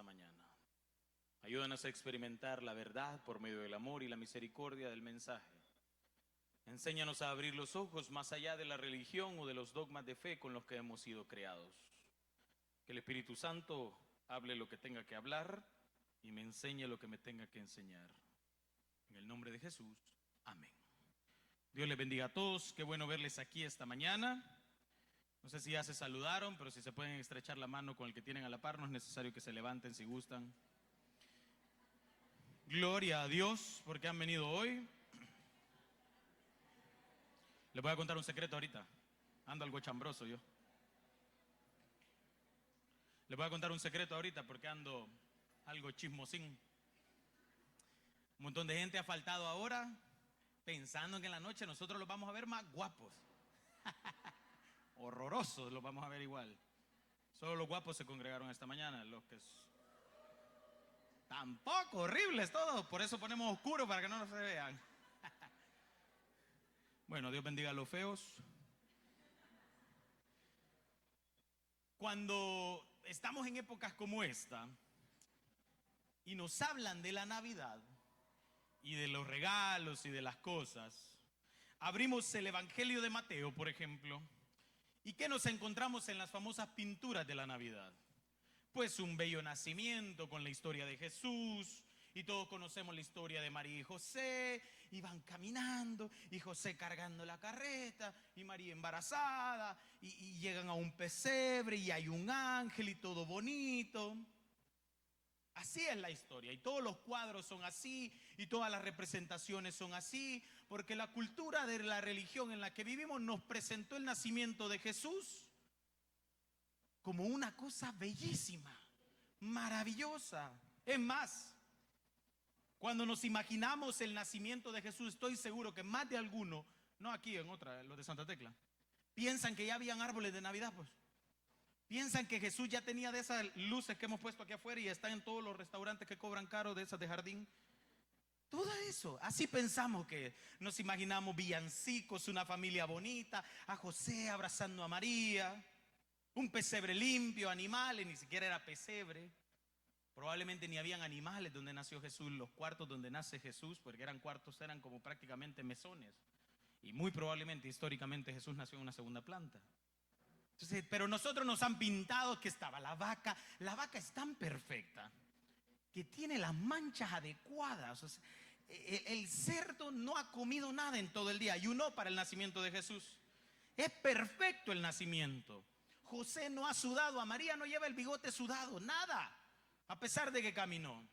esta mañana. Ayúdanos a experimentar la verdad por medio del amor y la misericordia del mensaje. Enséñanos a abrir los ojos más allá de la religión o de los dogmas de fe con los que hemos sido creados. Que el Espíritu Santo hable lo que tenga que hablar y me enseñe lo que me tenga que enseñar. En el nombre de Jesús, amén. Dios les bendiga a todos, qué bueno verles aquí esta mañana. No sé si ya se saludaron, pero si se pueden estrechar la mano con el que tienen a la par, no es necesario que se levanten si gustan. Gloria a Dios porque han venido hoy. Les voy a contar un secreto ahorita. Ando algo chambroso yo. Les voy a contar un secreto ahorita porque ando algo chismosín. Un montón de gente ha faltado ahora pensando que en la noche nosotros los vamos a ver más guapos. Horrorosos los vamos a ver igual. Solo los guapos se congregaron esta mañana. Los que tampoco, horribles todos. Por eso ponemos oscuro para que no se vean. Bueno, Dios bendiga a los feos. Cuando estamos en épocas como esta y nos hablan de la Navidad y de los regalos y de las cosas, abrimos el Evangelio de Mateo, por ejemplo, y ¿qué nos encontramos en las famosas pinturas de la Navidad? Pues un bello nacimiento con la historia de Jesús, y todos conocemos la historia de María y José, y van caminando, y José cargando la carreta, y María embarazada, y llegan a un pesebre, y hay un ángel, y todo bonito. Así es la historia, y todos los cuadros son así, y todas las representaciones son así, porque la cultura de la religión en la que vivimos nos presentó el nacimiento de Jesús como una cosa bellísima, maravillosa. Es más, cuando nos imaginamos el nacimiento de Jesús, estoy seguro que más de alguno, no aquí en otra, los de Santa Tecla, piensan que ya habían árboles de Navidad, pues. Piensan que Jesús ya tenía de esas luces que hemos puesto aquí afuera y están en todos los restaurantes que cobran caro, de esas de jardín. Todo eso, así pensamos que nos imaginamos villancicos, una familia bonita, a José abrazando a María, un pesebre limpio, animales, ni siquiera era pesebre. Probablemente ni habían animales donde nació Jesús. Los cuartos donde nace Jesús, porque eran cuartos, eran como prácticamente mesones. Y muy probablemente, históricamente, Jesús nació en una segunda planta. Entonces, pero nosotros nos han pintado que estaba la vaca. La vaca es tan perfecta que tiene las manchas adecuadas. O sea, el cerdo no ha comido nada en todo el día. Ayunó para el nacimiento de Jesús. Es perfecto el nacimiento. José no ha sudado, a María no lleva el bigote sudado, nada, a pesar de que caminó.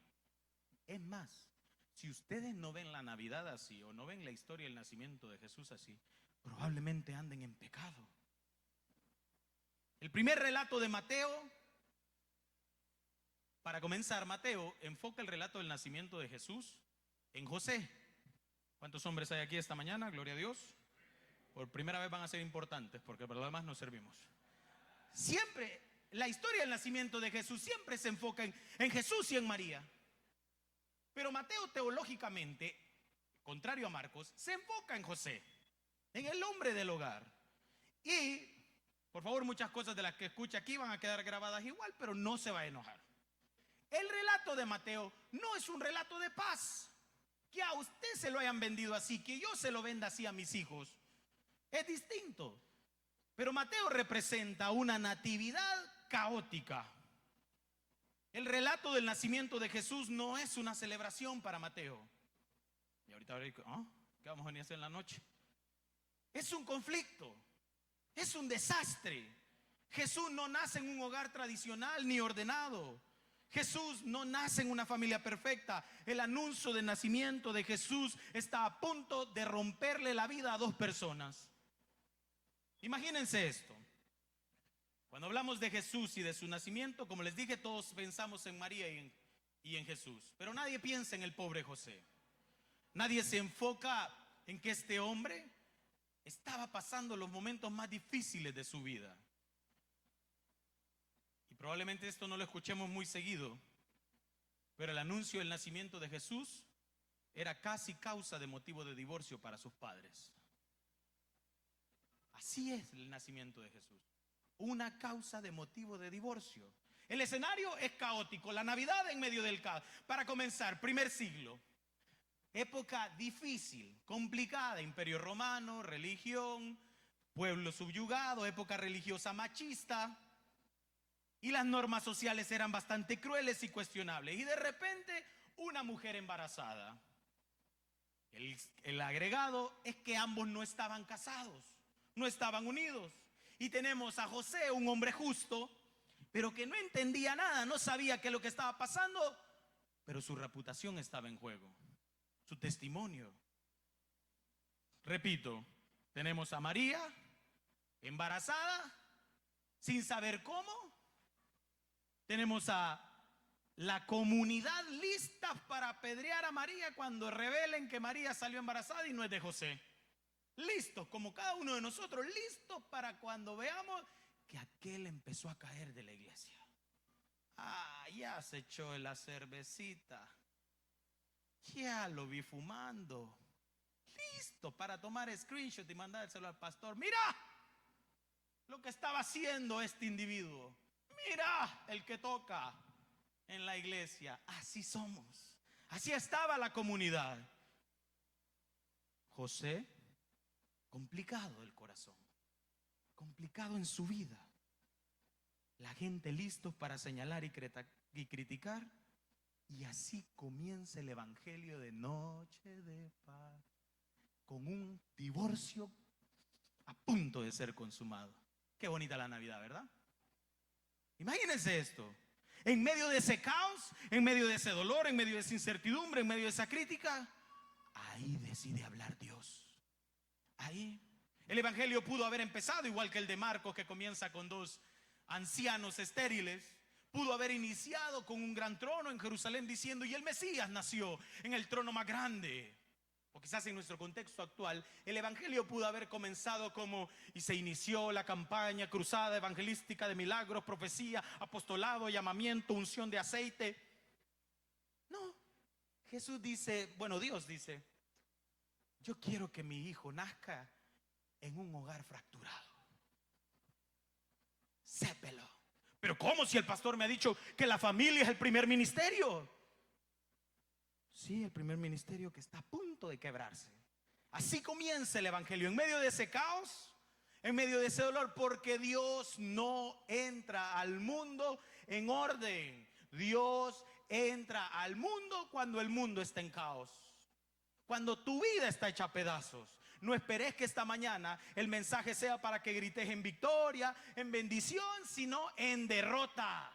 Es más, si ustedes no ven la Navidad así o no ven la historia del nacimiento de Jesús así, probablemente anden en pecado. El primer relato de Mateo, para comenzar, Mateo enfoca el relato del nacimiento de Jesús en José. ¿Cuántos hombres hay aquí esta mañana? Gloria a Dios. Por primera vez van a ser importantes porque por lo demás nos servimos. Siempre, la historia del nacimiento de Jesús siempre se enfoca en Jesús y en María. Pero Mateo teológicamente, contrario a Marcos, se enfoca en José, en el hombre del hogar. Y, por favor, muchas cosas de las que escucha aquí van a quedar grabadas igual, pero no se va a enojar. El relato de Mateo no es un relato de paz. Que a usted se lo hayan vendido así, que yo se lo venda así a mis hijos, es distinto. Pero Mateo representa una natividad caótica. El relato del nacimiento de Jesús no es una celebración para Mateo. Y ahorita ¿qué vamos a venir a hacer en la noche? Es un conflicto, es un desastre. Jesús no nace en un hogar tradicional ni ordenado. Jesús no nace en una familia perfecta. El anuncio del nacimiento de Jesús está a punto de romperle la vida a dos personas. Imagínense esto. Cuando hablamos de Jesús y de su nacimiento, como les dije, todos pensamos en María y en Jesús. Pero nadie piensa en el pobre José. Nadie se enfoca en que este hombre estaba pasando los momentos más difíciles de su vida. Y probablemente esto no lo escuchemos muy seguido, pero el anuncio del nacimiento de Jesús era casi causa de motivo de divorcio para sus padres. Así es el nacimiento de Jesús. Una causa de motivo de divorcio. El escenario es caótico, la Navidad en medio del caos. Para comenzar, primer siglo, época difícil, complicada, Imperio Romano, religión, pueblo subyugado, época religiosa machista, y las normas sociales eran bastante crueles y cuestionables. Y de repente, una mujer embarazada. El agregado es que ambos no estaban casados, no estaban unidos. Y tenemos a José, un hombre justo, pero que no entendía nada, no sabía qué es lo que estaba pasando, pero su reputación estaba en juego, su testimonio. Repito, tenemos a María embarazada, sin saber cómo. Tenemos a la comunidad lista para apedrear a María cuando revelen que María salió embarazada y no es de José. Listos, como cada uno de nosotros, listos para cuando veamos que aquel empezó a caer de la iglesia. Ah, ya se echó la cervecita. Ya lo vi fumando. Listo para tomar screenshot y mandárselo al pastor. Mira lo que estaba haciendo este individuo. Mira el que toca en la iglesia. Así somos. Así estaba la comunidad. José, complicado el corazón, complicado en su vida. La gente listos para señalar y criticar. Y así comienza el evangelio de Noche de Paz, con un divorcio a punto de ser consumado. Qué bonita la Navidad, ¿verdad? Imagínense esto. En medio de ese caos, en medio de ese dolor, en medio de esa incertidumbre, en medio de esa crítica, ahí decide hablar Dios. Ahí. El evangelio pudo haber empezado igual que el de Marcos, que comienza con dos ancianos estériles. Pudo haber iniciado con un gran trono en Jerusalén diciendo: y el Mesías nació en el trono más grande. O quizás en nuestro contexto actual, el evangelio pudo haber comenzado como: y se inició la campaña cruzada evangelística de milagros, profecía, apostolado, llamamiento, unción de aceite. No, Jesús dice, bueno, Dios dice: yo quiero que mi hijo nazca en un hogar fracturado. Sépelo. Pero ¿cómo si el pastor me ha dicho que la familia es el primer ministerio? Sí, el primer ministerio que está a punto de quebrarse. Así comienza el evangelio, en medio de ese caos, en medio de ese dolor, porque Dios no entra al mundo en orden. Dios entra al mundo cuando el mundo está en caos, cuando tu vida está hecha a pedazos. No esperes que esta mañana el mensaje sea para que grites en victoria, en bendición, sino en derrota.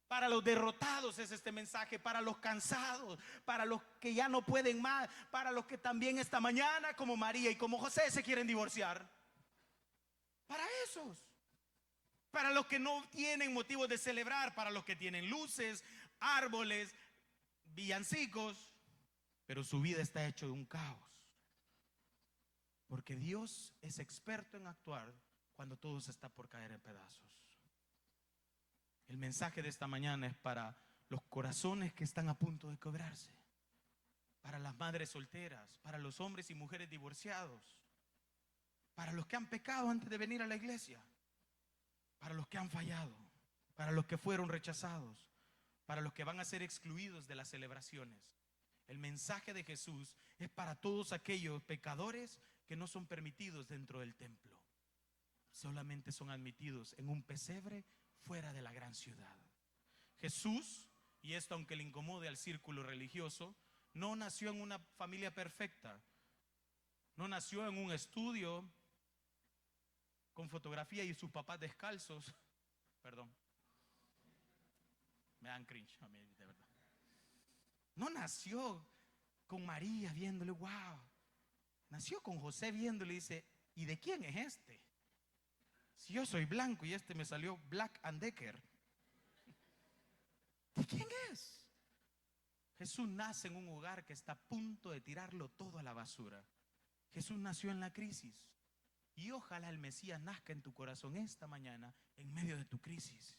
Para los derrotados es este mensaje, para los cansados, para los que ya no pueden más, para los que también esta mañana, como María y como José, se quieren divorciar. Para esos. Para los que no tienen motivos de celebrar, para los que tienen luces, árboles, villancicos, pero su vida está hecha de un caos. Porque Dios es experto en actuar cuando todo se está por caer en pedazos. El mensaje de esta mañana es para los corazones que están a punto de quebrarse, para las madres solteras, para los hombres y mujeres divorciados, para los que han pecado antes de venir a la iglesia, para los que han fallado, para los que fueron rechazados, para los que van a ser excluidos de las celebraciones. El mensaje de Jesús es para todos aquellos pecadores que no son permitidos dentro del templo. Solamente son admitidos en un pesebre fuera de la gran ciudad. Jesús, y esto aunque le incomode al círculo religioso, no nació en una familia perfecta. No nació en un estudio con fotografía y sus papás descalzos. Perdón. Me dan cringe a mí, de verdad. No nació con María viéndole, wow. Nació con José viéndole y dice: ¿y de quién es este? Si yo soy blanco y este me salió Black and Decker, ¿de quién es? Jesús nace en un hogar que está a punto de tirarlo todo a la basura. Jesús nació en la crisis. Y ojalá el Mesías nazca en tu corazón esta mañana, en medio de tu crisis,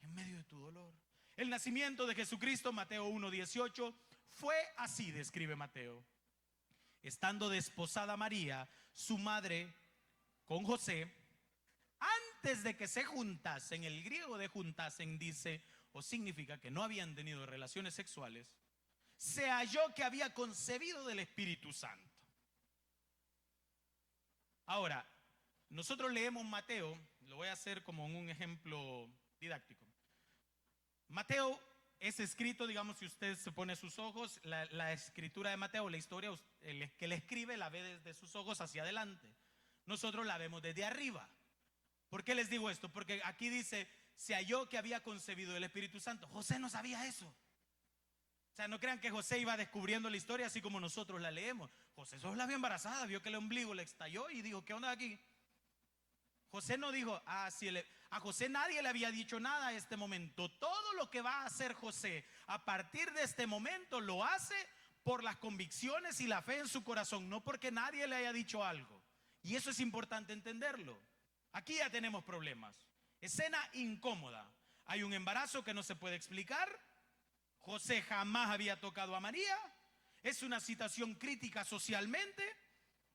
en medio de tu dolor. El nacimiento de Jesucristo, Mateo 1:18, fue así, describe Mateo. Estando desposada María, su madre, con José, antes de que se juntasen, el griego de juntasen dice o significa que no habían tenido relaciones sexuales, se halló que había concebido del Espíritu Santo. Ahora, nosotros leemos Mateo, lo voy a hacer como un ejemplo didáctico. Mateo es escrito, digamos, si usted se pone sus ojos, la escritura de Mateo, la historia, el que le escribe la ve desde sus ojos hacia adelante. Nosotros la vemos desde arriba. ¿Por qué les digo esto? Porque aquí dice, se halló que había concebido el Espíritu Santo. José no sabía eso. O sea, no crean que José iba descubriendo la historia así como nosotros la leemos. José solo la vio embarazada, vio que el ombligo le estalló y dijo, ¿qué onda aquí? José no dijo, a José nadie le había dicho nada a este momento. Todo lo que va a hacer José a partir de este momento lo hace por las convicciones y la fe en su corazón, no porque nadie le haya dicho algo. Y eso es importante entenderlo. Aquí ya tenemos problemas. Escena incómoda. Hay un embarazo que no se puede explicar. José jamás había tocado a María. Es una situación crítica socialmente.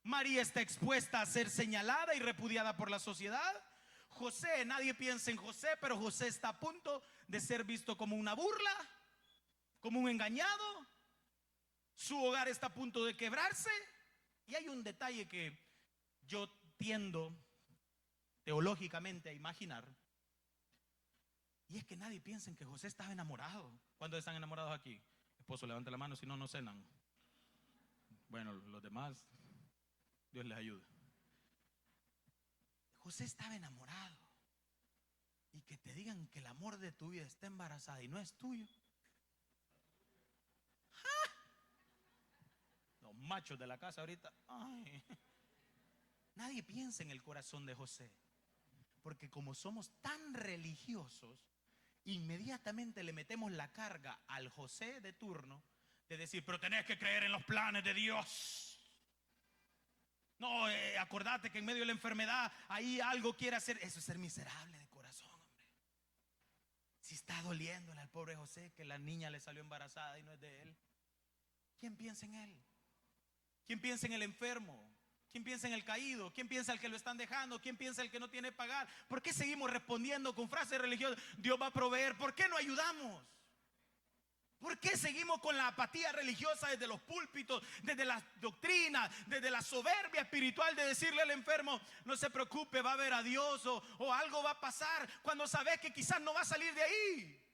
María está expuesta a ser señalada y repudiada por la sociedad. José, nadie piensa en José, pero José está a punto de ser visto como una burla, como un engañado. Su hogar está a punto de quebrarse. Y hay un detalle que yo tiendo teológicamente a imaginar. Y es que nadie piensa en que José estaba enamorado. ¿Cuántos están enamorados aquí? Esposo, levante la mano, si no, no cenan. Bueno, los demás, Dios les ayude. José estaba enamorado. Y que te digan que el amor de tu vida está embarazada y no es tuyo. ¡Ja! Los machos de la casa ahorita. Ay. Nadie piensa en el corazón de José. Porque como somos tan religiosos, inmediatamente le metemos la carga al José de turno de decir, pero tenés que creer en los planes de Dios. No, acordate que en medio de la enfermedad ahí algo quiere hacer. Eso es ser miserable de corazón, hombre. Si está doliéndole al pobre José que la niña le salió embarazada y no es de él, ¿quién piensa en él? ¿Quién piensa en el enfermo? ¿Quién piensa en el caído? ¿Quién piensa el que lo están dejando? ¿Quién piensa el que no tiene que pagar? ¿Por qué seguimos respondiendo con frases religiosas? Dios va a proveer. ¿Por qué no ayudamos? ¿Por qué seguimos con la apatía religiosa desde los púlpitos, desde las doctrinas, desde la soberbia espiritual de decirle al enfermo, no se preocupe, va a ver a Dios o algo va a pasar, cuando sabes que quizás no va a salir de ahí?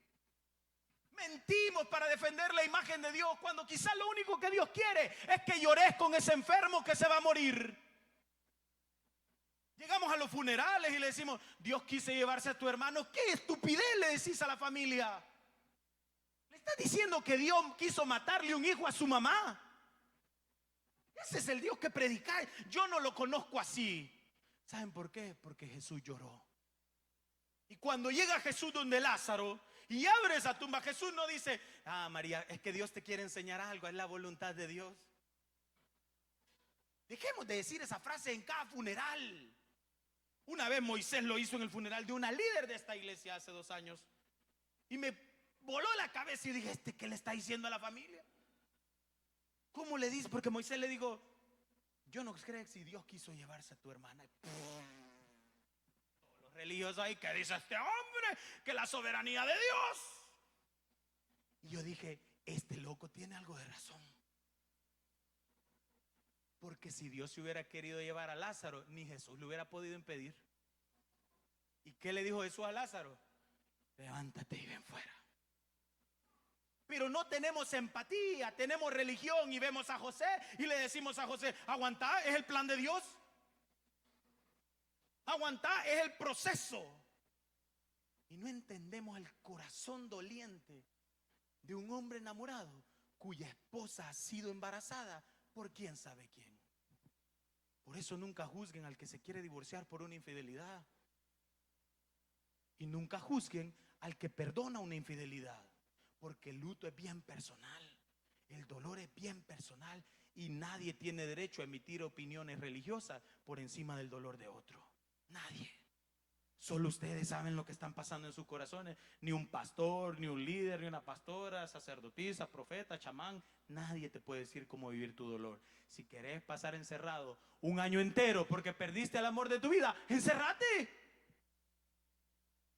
Mentimos para defender la imagen de Dios cuando quizás lo único que Dios quiere es que llores con ese enfermo que se va a morir. Llegamos a los funerales y le decimos, Dios quiso llevarse a tu hermano. ¿Qué estupidez le decís a la familia? Le estás diciendo que Dios quiso matarle un hijo a su mamá. Ese es el Dios que predicáis. Yo no lo conozco así. ¿Saben por qué? Porque Jesús lloró. Y cuando llega Jesús donde Lázaro y abre esa tumba, Jesús no dice, María, es que Dios te quiere enseñar algo, es la voluntad de Dios. Dejemos de decir esa frase en cada funeral. Una vez Moisés lo hizo en el funeral de una líder de esta iglesia hace 2 años y me voló la cabeza y dije, ¿qué le está diciendo a la familia? ¿Cómo le dice? Porque Moisés le dijo, yo no creo si Dios quiso llevarse a tu hermana. Los religiosos ahí, ¿qué dice este hombre? Que la soberanía de Dios. Y yo dije, este loco tiene algo de razón. Porque si Dios se hubiera querido llevar a Lázaro, ni Jesús le hubiera podido impedir. ¿Y qué le dijo Jesús a Lázaro? Levántate y ven fuera. Pero no tenemos empatía, tenemos religión y vemos a José y le decimos a José, aguantá, es el plan de Dios. Aguantá, es el proceso. Y no entendemos el corazón doliente de un hombre enamorado cuya esposa ha sido embarazada por quién sabe quién. Por eso nunca juzguen al que se quiere divorciar por una infidelidad. Y nunca juzguen al que perdona una infidelidad. Porque el luto es bien personal. El dolor es bien personal. Y nadie tiene derecho a emitir opiniones religiosas por encima del dolor de otro. Nadie. Solo ustedes saben lo que están pasando en sus corazones. Ni un pastor, ni un líder, ni una pastora, sacerdotisa, profeta, chamán. Nadie te puede decir cómo vivir tu dolor. Si querés pasar encerrado 1 año entero porque perdiste el amor de tu vida, encerrate.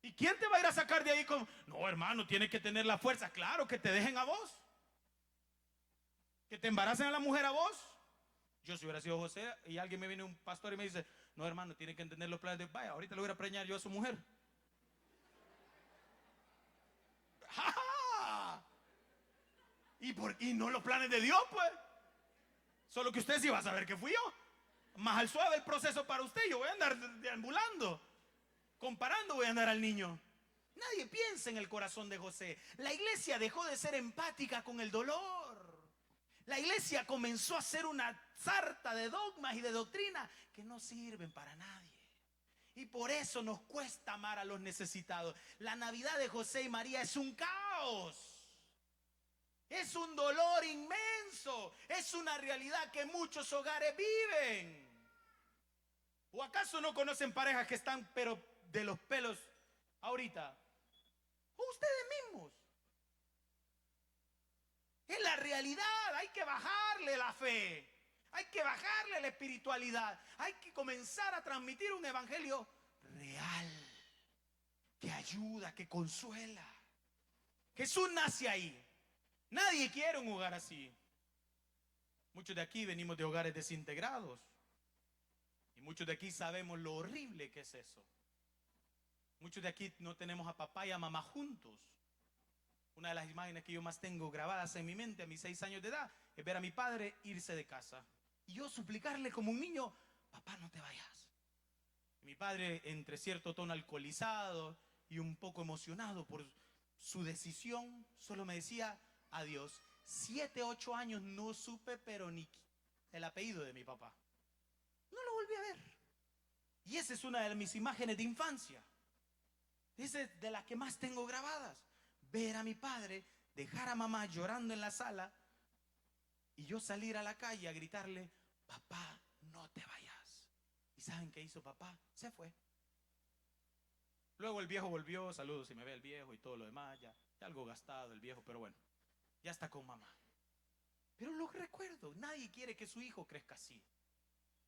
¿Y quién te va a ir a sacar de ahí con? No, hermano, tienes que tener la fuerza. Claro, que te dejen a vos. Que te embaracen a la mujer a vos. Yo, si hubiera sido José y alguien me viene, un pastor, y me dice, no, hermano, tiene que entender los planes de, vaya, ahorita le voy a preñar yo a su mujer. ¡Ja, ja! Y no los planes de Dios, pues. Solo que usted sí va a saber que fui yo. Más al suave el proceso para usted. Yo voy a andar deambulando, comparando voy a andar al niño. Nadie piensa en el corazón de José. La iglesia dejó de ser empática con el dolor. La iglesia comenzó a hacer una sarta de dogmas y de doctrina que no sirven para nadie. Y por eso nos cuesta amar a los necesitados. La Navidad de José y María es un caos. Es un dolor inmenso. Es una realidad que muchos hogares viven. ¿O acaso no conocen parejas que están pero de los pelos ahorita? ¿O ustedes mismos? Es la realidad. Hay que bajarle la fe. Hay que bajarle la espiritualidad. Hay que comenzar a transmitir un evangelio real, que ayuda, que consuela. Jesús nace ahí. Nadie quiere un hogar así. Muchos de aquí venimos de hogares desintegrados. Y muchos de aquí sabemos lo horrible que es eso. Muchos de aquí no tenemos a papá y a mamá juntos. Una de las imágenes que yo más tengo grabadas en mi mente a mis 6 años de edad es ver a mi padre irse de casa. Y yo suplicarle como un niño, papá, no te vayas. Y mi padre, entre cierto tono alcoholizado y un poco emocionado por su decisión, solo me decía, adiós. 7, 8 años no supe, pero ni el apellido de mi papá. No lo volví a ver. Y esa es una de mis imágenes de infancia. Esa es de las que más tengo grabadas. Ver a mi padre, dejar a mamá llorando en la sala y yo salir a la calle a gritarle, papá, no te vayas. ¿Y saben qué hizo papá? Se fue. Luego el viejo volvió, saludos si me ve el viejo y todo lo demás, ya algo gastado el viejo, pero bueno, ya está con mamá. Pero lo recuerdo, nadie quiere que su hijo crezca así.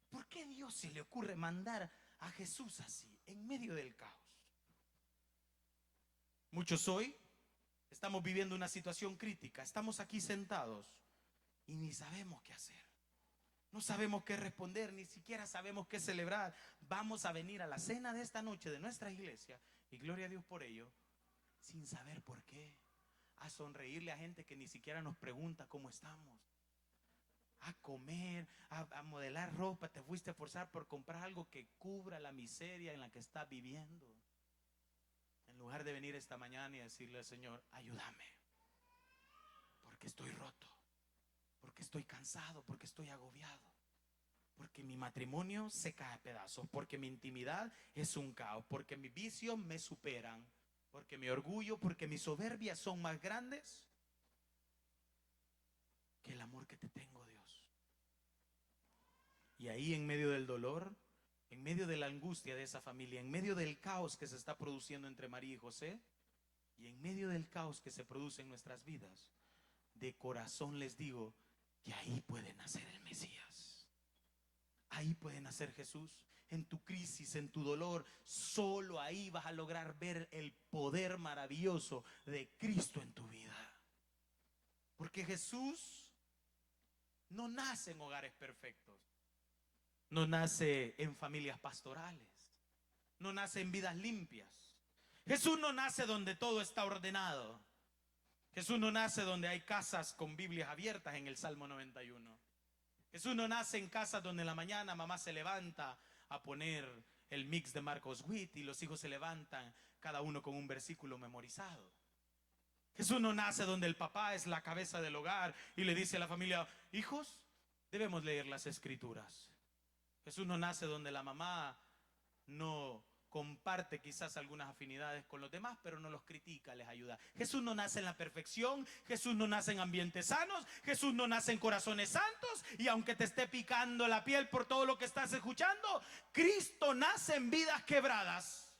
¿Por qué Dios se le ocurre mandar a Jesús así, en medio del caos? Muchos hoy estamos viviendo una situación crítica, estamos aquí sentados y ni sabemos qué hacer. No sabemos qué responder, ni siquiera sabemos qué celebrar. Vamos a venir a la cena de esta noche de nuestra iglesia, y gloria a Dios por ello, sin saber por qué. A sonreírle a gente que ni siquiera nos pregunta cómo estamos. A comer, a modelar ropa, te fuiste a forzar por comprar algo que cubra la miseria en la que estás viviendo. En lugar de venir esta mañana y decirle al Señor, ayúdame, porque estoy roto, porque estoy cansado, porque estoy agobiado, porque mi matrimonio se cae a pedazos, porque mi intimidad es un caos, porque mis vicios me superan, porque mi orgullo, porque mi soberbia son más grandes que el amor que te tengo, Dios. Y ahí en medio del dolor, en medio de la angustia de esa familia, en medio del caos que se está produciendo entre María y José, y en medio del caos que se produce en nuestras vidas, de corazón les digo que ahí puede nacer el Mesías. Ahí puede nacer Jesús. En tu crisis, en tu dolor, solo ahí vas a lograr ver el poder maravilloso de Cristo en tu vida. Porque Jesús no nace en hogares perfectos. No nace en familias pastorales. No nace en vidas limpias. Jesús no nace donde todo está ordenado. Jesús no nace donde hay casas con Biblias abiertas en el Salmo 91. Jesús no nace en casas donde en la mañana mamá se levanta a poner el mix de Marcos Witt y los hijos se levantan cada uno con un versículo memorizado. Jesús no nace donde el papá es la cabeza del hogar y le dice a la familia, hijos, debemos leer las escrituras. Jesús no nace donde la mamá no comparte quizás algunas afinidades con los demás, pero no los critica, les ayuda. Jesús no nace en la perfección, Jesús no nace en ambientes sanos, Jesús no nace en corazones santos, y aunque te esté picando la piel por todo lo que estás escuchando, Cristo nace en vidas quebradas.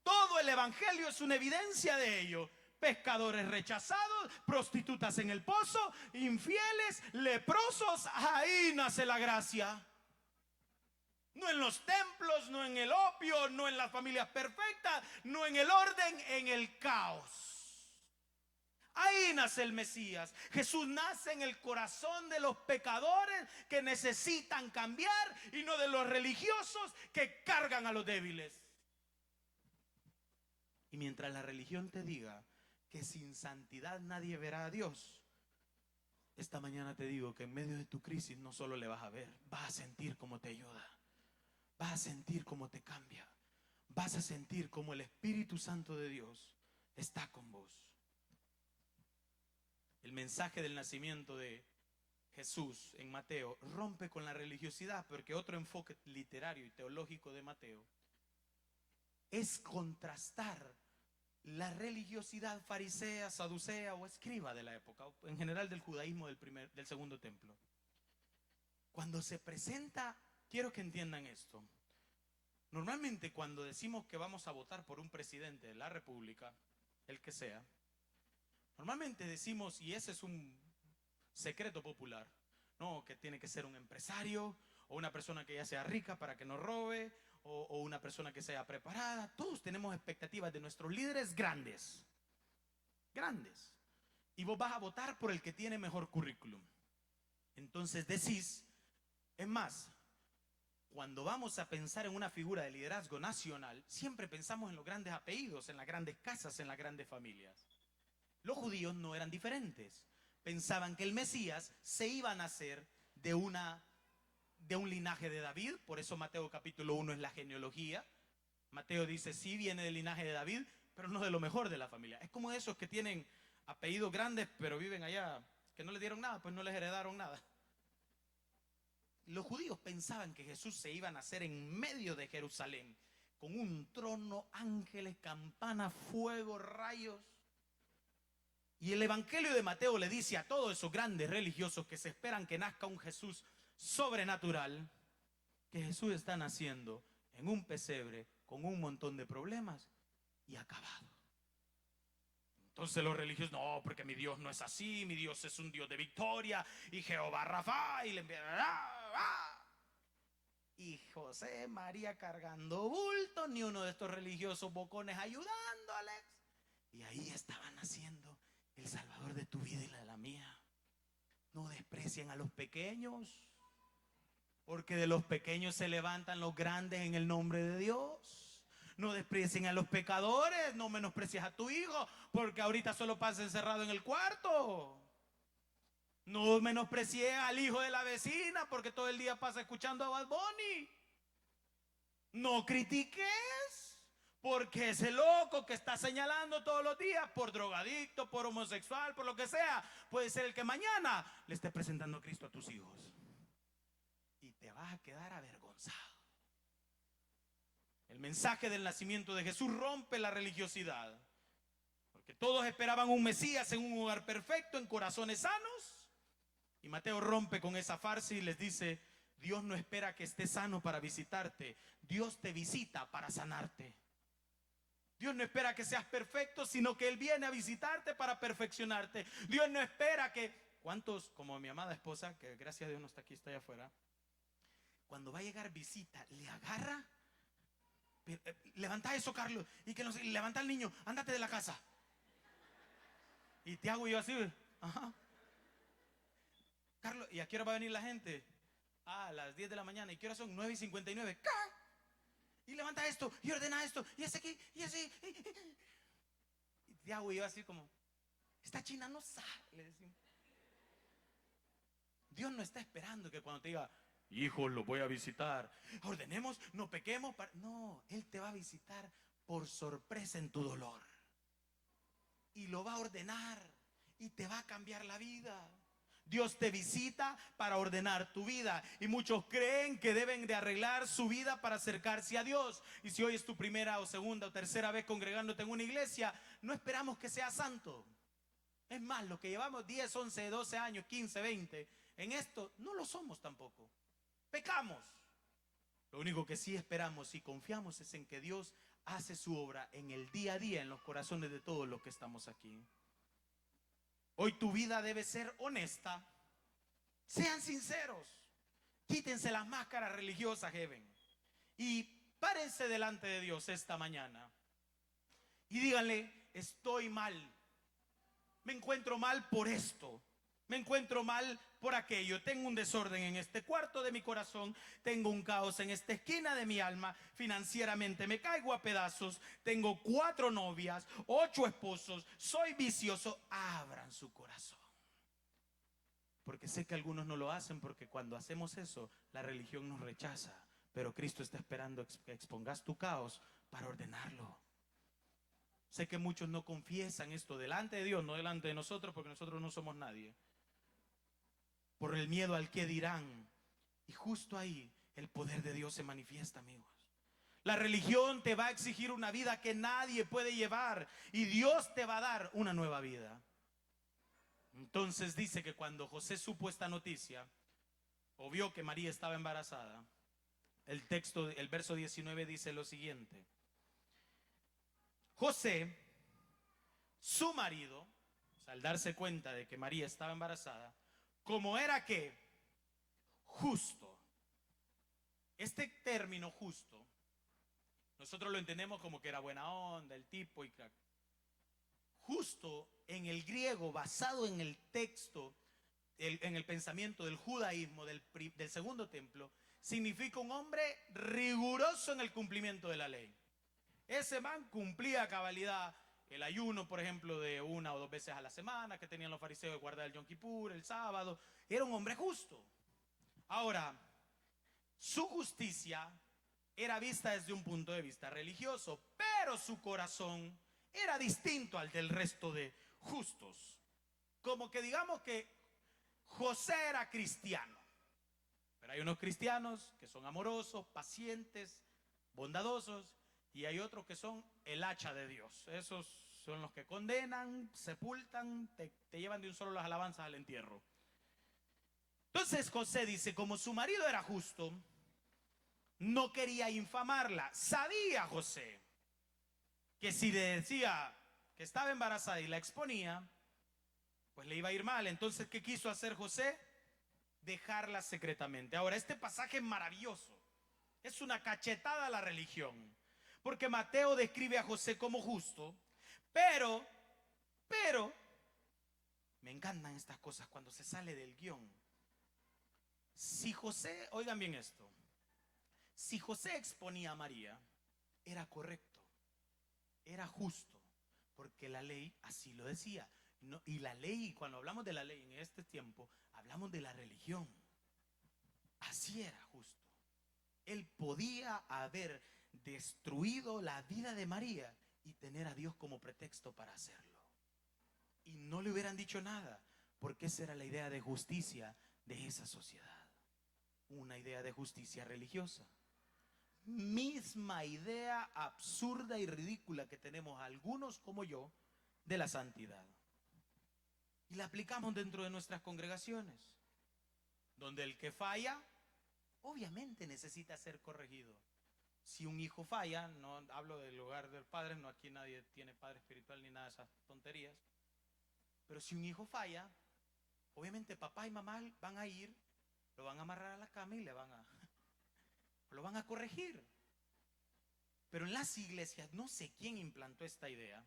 Todo el evangelio es una evidencia de ello. Pescadores rechazados, prostitutas en el pozo, infieles, leprosos, ahí nace la gracia. No en los templos, no en el opio, no en las familias perfectas, no en el orden, en el caos. Ahí nace el Mesías. Jesús nace en el corazón de los pecadores que necesitan cambiar y no de los religiosos que cargan a los débiles. Y mientras la religión te diga que sin santidad nadie verá a Dios, esta mañana te digo que en medio de tu crisis no solo le vas a ver, vas a sentir cómo te ayuda, vas a sentir cómo te cambia, vas a sentir cómo el Espíritu Santo de Dios está con vos. El mensaje del nacimiento de Jesús en Mateo rompe con la religiosidad, porque otro enfoque literario y teológico de Mateo es contrastar la religiosidad farisea, saducea o escriba de la época, en general del judaísmo del segundo templo. Cuando se presenta, quiero que entiendan esto. Normalmente cuando decimos que vamos a votar por un presidente de la república, el que sea, normalmente decimos, y ese es un secreto popular, no, que tiene que ser un empresario o una persona que ya sea rica para que no robe, o una persona que sea preparada. Todos tenemos expectativas de nuestros líderes grandes. Y vos vas a votar por el que tiene mejor currículum. Entonces decís, es más, cuando vamos a pensar en una figura de liderazgo nacional, siempre pensamos en los grandes apellidos, en las grandes casas, en las grandes familias. Los judíos no eran diferentes. Pensaban que el Mesías se iba a nacer de un linaje de David. Por eso Mateo capítulo 1 es la genealogía. Mateo dice, sí viene del linaje de David, pero no de lo mejor de la familia. Es como esos que tienen apellidos grandes, pero viven allá, que no les dieron nada, pues no les heredaron nada. Los judíos pensaban que Jesús se iba a nacer en medio de Jerusalén, con un trono, ángeles, campanas, fuego, rayos. Y el Evangelio de Mateo le dice a todos esos grandes religiosos que se esperan que nazca un Jesús sobrenatural, que Jesús está naciendo en un pesebre con un montón de problemas y acabado. Entonces los religiosos, no, porque mi Dios no es así, mi Dios es un Dios de victoria, y Jehová Rafa, y le enviará. Y José, María cargando bulto, ni uno de estos religiosos bocones ayudándoles. Y ahí estaba naciendo el Salvador de tu vida y la de la mía. No desprecien a los pequeños, porque de los pequeños se levantan los grandes en el nombre de Dios. No desprecien a los pecadores, no menosprecies a tu hijo, porque ahorita solo pasa encerrado en el cuarto. No menosprecies al hijo de la vecina, porque todo el día pasa escuchando a Bad Bunny. No critiques, porque ese loco que está señalando todos los días por drogadicto, por homosexual, por lo que sea, puede ser el que mañana le esté presentando a Cristo a tus hijos. Y te vas a quedar avergonzado. El mensaje del nacimiento de Jesús rompe la religiosidad, porque todos esperaban un Mesías en un hogar perfecto, en corazones sanos. Y Mateo rompe con esa farsa y les dice, Dios no espera que estés sano para visitarte, Dios te visita para sanarte. Dios no espera que seas perfecto, sino que Él viene a visitarte para perfeccionarte. Dios no espera que... ¿Cuántos, como mi amada esposa, que gracias a Dios no está aquí, está allá afuera, cuando va a llegar visita, le agarra, levanta eso, Carlos, y que no sé, levanta al niño, ándate de la casa? Y te hago yo así, ajá. Carlos, ¿y a qué hora va a venir la gente? A las 10 de la mañana. ¿Y qué hora son? 9:59. Y levanta esto, y ordena esto, y ese aquí, y así. Y te hago yo así como, esta china no sabe, le decimos. Dios no está esperando que cuando te diga, hijos, lo voy a visitar, ordenemos, no pequemos. No, Él te va a visitar por sorpresa en tu dolor. Y lo va a ordenar, y te va a cambiar la vida. Dios te visita para ordenar tu vida, y muchos creen que deben de arreglar su vida para acercarse a Dios. Y si hoy es tu primera o segunda o tercera vez congregándote en una iglesia, no esperamos que seas santo. Es más, los que llevamos 10, 11, 12 años, 15, 20 en esto, no lo somos tampoco. Pecamos. Lo único que sí esperamos y confiamos es en que Dios hace su obra en el día a día en los corazones de todos los que estamos aquí. Hoy tu vida debe ser honesta. Sean sinceros. Quítense las máscaras religiosas, Heaven. Y párense delante de Dios esta mañana y díganle: estoy mal, me encuentro mal por esto, me encuentro mal por aquello, tengo un desorden en este cuarto de mi corazón, tengo un caos en esta esquina de mi alma, financieramente me caigo a pedazos, tengo 4 novias, 8 esposos, soy vicioso. Abran su corazón, porque sé que algunos no lo hacen, porque cuando hacemos eso la religión nos rechaza, pero Cristo está esperando que expongas tu caos para ordenarlo. Sé que muchos no confiesan esto delante de Dios, no delante de nosotros, porque nosotros no somos nadie, por el miedo al que dirán. Y justo ahí el poder de Dios se manifiesta, amigos. La religión te va a exigir una vida que nadie puede llevar, y Dios te va a dar una nueva vida. Entonces dice que cuando José supo esta noticia, o vio que María estaba embarazada, el verso 19 dice lo siguiente: José, su marido, o sea, al darse cuenta de que María estaba embarazada, como era que justo. Este término justo, nosotros lo entendemos como que era buena onda, el tipo, y justo en el griego, basado en el texto, en el pensamiento del judaísmo del segundo templo, significa un hombre riguroso en el cumplimiento de la ley. Ese man cumplía a cabalidad el ayuno, por ejemplo, de 1 o 2 veces a la semana que tenían los fariseos de guardar el Yom Kippur, el sábado. Era un hombre justo. Ahora, su justicia era vista desde un punto de vista religioso, pero su corazón era distinto al del resto de justos. Como que digamos que José era cristiano, pero hay unos cristianos que son amorosos, pacientes, bondadosos, y hay otros que son el hacha de Dios. Esos son los que condenan, sepultan, te llevan de un solo las alabanzas al entierro. Entonces José dice, como su marido era justo, no quería infamarla. Sabía José que si le decía que estaba embarazada y la exponía, pues le iba a ir mal. Entonces, ¿qué quiso hacer José? Dejarla secretamente. Ahora, este pasaje es maravilloso. Es una cachetada a la religión, porque Mateo describe a José como justo, pero, me encantan estas cosas cuando se sale del guión. Si José, oigan bien esto, si José exponía a María, era correcto, era justo, porque la ley así lo decía. No, y la ley, cuando hablamos de la ley en este tiempo, hablamos de la religión. Así era justo. Él podía haber destruido la vida de María y tener a Dios como pretexto para hacerlo. Y no le hubieran dicho nada, porque esa era la idea de justicia de esa sociedad. Una idea de justicia religiosa. Misma idea absurda y ridícula que tenemos algunos como yo de la santidad. Y la aplicamos dentro de nuestras congregaciones, donde el que falla obviamente necesita ser corregido. Si un hijo falla, no hablo del hogar del padre, no, aquí nadie tiene padre espiritual ni nada de esas tonterías, pero si un hijo falla, obviamente papá y mamá van a ir, lo van a amarrar a la cama y lo van a corregir. Pero en las iglesias, no sé quién implantó esta idea,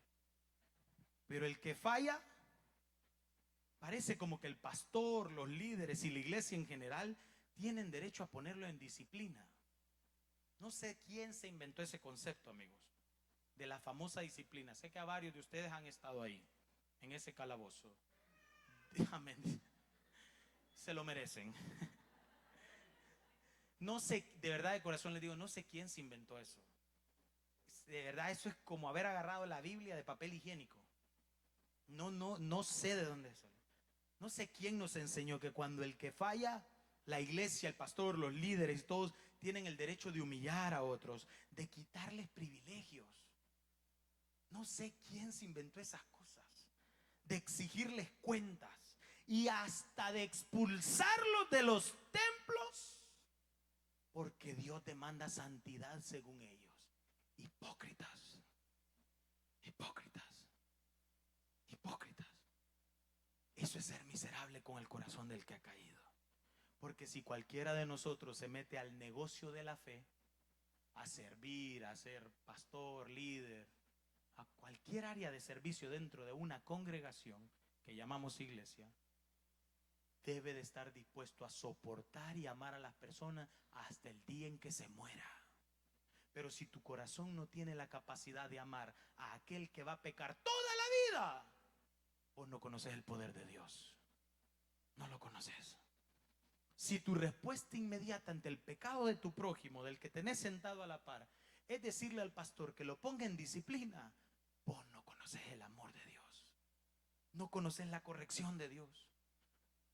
pero el que falla, parece como que el pastor, los líderes y la iglesia en general tienen derecho a ponerlo en disciplina. No sé quién se inventó ese concepto, amigos, de la famosa disciplina. Sé que a varios de ustedes han estado ahí, en ese calabozo. Amén. Se lo merecen. No sé, de verdad de corazón les digo, no sé quién se inventó eso. De verdad, eso es como haber agarrado la Biblia de papel higiénico. No sé de dónde salió. No sé quién nos enseñó que cuando el que falla, la iglesia, el pastor, los líderes, todos tienen el derecho de humillar a otros, de quitarles privilegios. No sé quién se inventó esas cosas, de exigirles cuentas y hasta de expulsarlos de los templos, porque Dios demanda santidad según ellos. Hipócritas, hipócritas, hipócritas. Eso es ser miserable con el corazón del que ha caído. Porque si cualquiera de nosotros se mete al negocio de la fe, a servir, a ser pastor, líder, a cualquier área de servicio dentro de una congregación que llamamos iglesia, debe de estar dispuesto a soportar y amar a las personas hasta el día en que se muera. Pero si tu corazón no tiene la capacidad de amar a aquel que va a pecar toda la vida, vos no conoces el poder de Dios. No lo conoces. Si tu respuesta inmediata ante el pecado de tu prójimo, del que tenés sentado a la par, es decirle al pastor que lo ponga en disciplina, vos no conoces el amor de Dios. No conoces la corrección de Dios.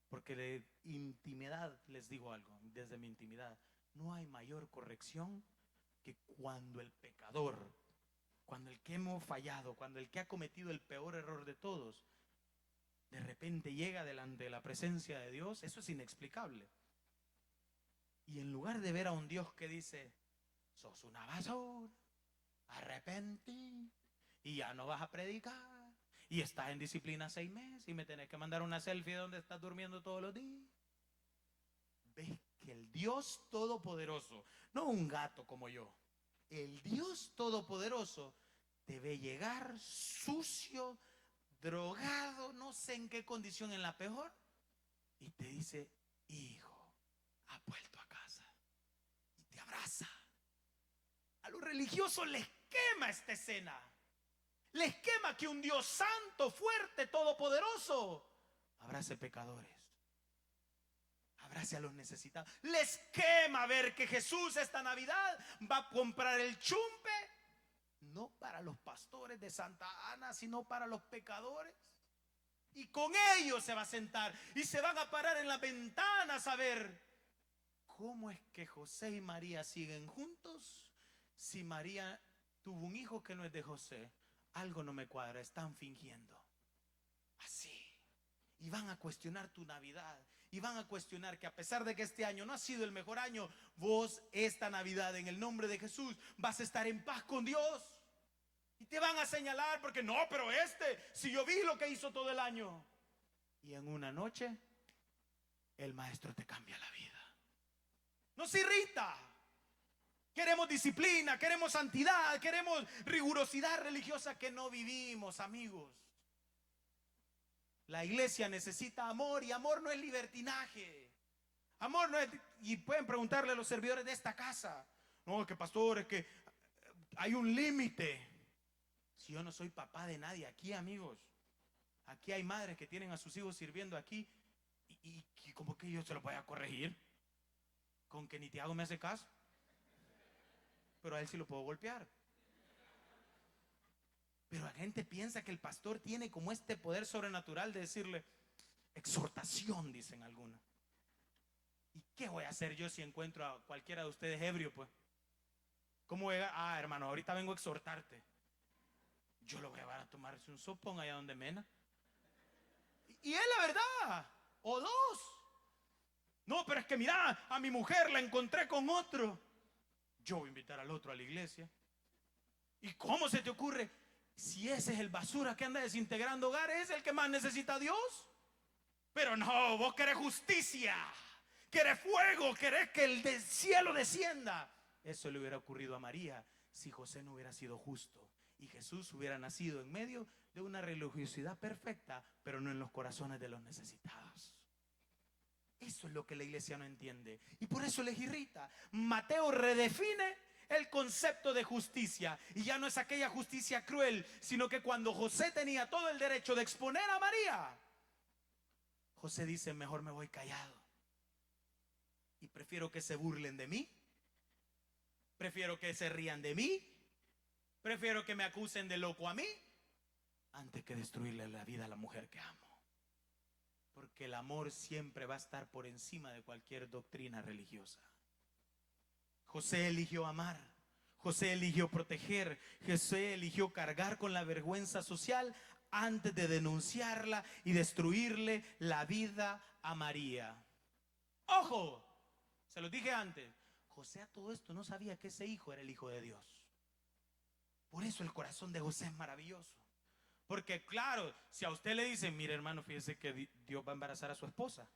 Porque de intimidad les digo algo, desde mi intimidad, no hay mayor corrección que cuando el pecador, cuando el que hemos fallado, cuando el que ha cometido el peor error de todos, de repente llega delante de la presencia de Dios. Eso es inexplicable. Y en lugar de ver a un Dios que dice, sos una basura, arrepentí, y ya no vas a predicar, y estás en disciplina 6 meses, y me tenés que mandar una selfie donde estás durmiendo todos los días. Ves que el Dios Todopoderoso, no un gato como yo, el Dios Todopoderoso te ve llegar sucio, drogado, no sé en qué condición, en la peor, y te dice, hijo, has vuelto a casa, y te abraza. A los religiosos les quema esta escena, les quema que un Dios santo, fuerte, todopoderoso abrace pecadores, abrace a los necesitados. Les quema ver que Jesús esta Navidad va a comprar el chumpe, no para los pastores de Santa Ana, sino para los pecadores. Y con ellos se va a sentar y se van a parar en las ventanas a ver cómo es que José y María siguen juntos. Si María tuvo un hijo que no es de José, algo no me cuadra, están fingiendo. Así. Y van a cuestionar tu Navidad. Y van a cuestionar que a pesar de que este año no ha sido el mejor año, vos esta Navidad en el nombre de Jesús vas a estar en paz con Dios. Y te van a señalar porque no, pero si yo vi lo que hizo todo el año. Y en una noche el maestro te cambia la vida. Nos irrita. Queremos disciplina, queremos santidad, queremos rigurosidad religiosa que no vivimos, amigos. La iglesia necesita amor, y amor no es libertinaje. Amor no es, y pueden preguntarle a los servidores de esta casa, no, es que pastor, es que hay un límite. Si yo no soy papá de nadie aquí, amigos, aquí hay madres que tienen a sus hijos sirviendo aquí, y como que yo se lo voy a corregir, con que ni Tiago me hace caso, pero a él sí lo puedo golpear. Pero la gente piensa que el pastor tiene como este poder sobrenatural de decirle, exhortación, dicen algunos. ¿Y qué voy a hacer yo si encuentro a cualquiera de ustedes ebrio, pues? ¿Cómo voy a, hermano, ahorita vengo a exhortarte? Yo lo voy a llevar a tomarse un sopón allá donde Mena. Y es la verdad. O dos. No, pero es que mira, a mi mujer la encontré con otro. Yo voy a invitar al otro a la iglesia. ¿Y cómo se te ocurre? Si ese es el basura que anda desintegrando hogares, es el que más necesita a Dios. Pero no, vos querés justicia, querés fuego, querés que el del cielo descienda. Eso le hubiera ocurrido a María si José no hubiera sido justo y Jesús hubiera nacido en medio de una religiosidad perfecta, pero no en los corazones de los necesitados. Eso es lo que la iglesia no entiende y por eso les irrita. Mateo redefine el concepto de justicia, y ya no es aquella justicia cruel, sino que cuando José tenía todo el derecho de exponer a María, José dice, mejor me voy callado y prefiero que se burlen de mí, prefiero que se rían de mí, prefiero que me acusen de loco a mí, antes que destruirle la vida a la mujer que amo. Porque el amor siempre va a estar por encima de cualquier doctrina religiosa. José eligió amar, José eligió proteger, José eligió cargar con la vergüenza social antes de denunciarla y destruirle la vida a María. ¡Ojo! Se los dije antes, José a todo esto no sabía que ese hijo era el Hijo de Dios. Por eso el corazón de José es maravilloso. Porque claro, si a usted le dicen, mire hermano, fíjese que Dios va a embarazar a su esposa.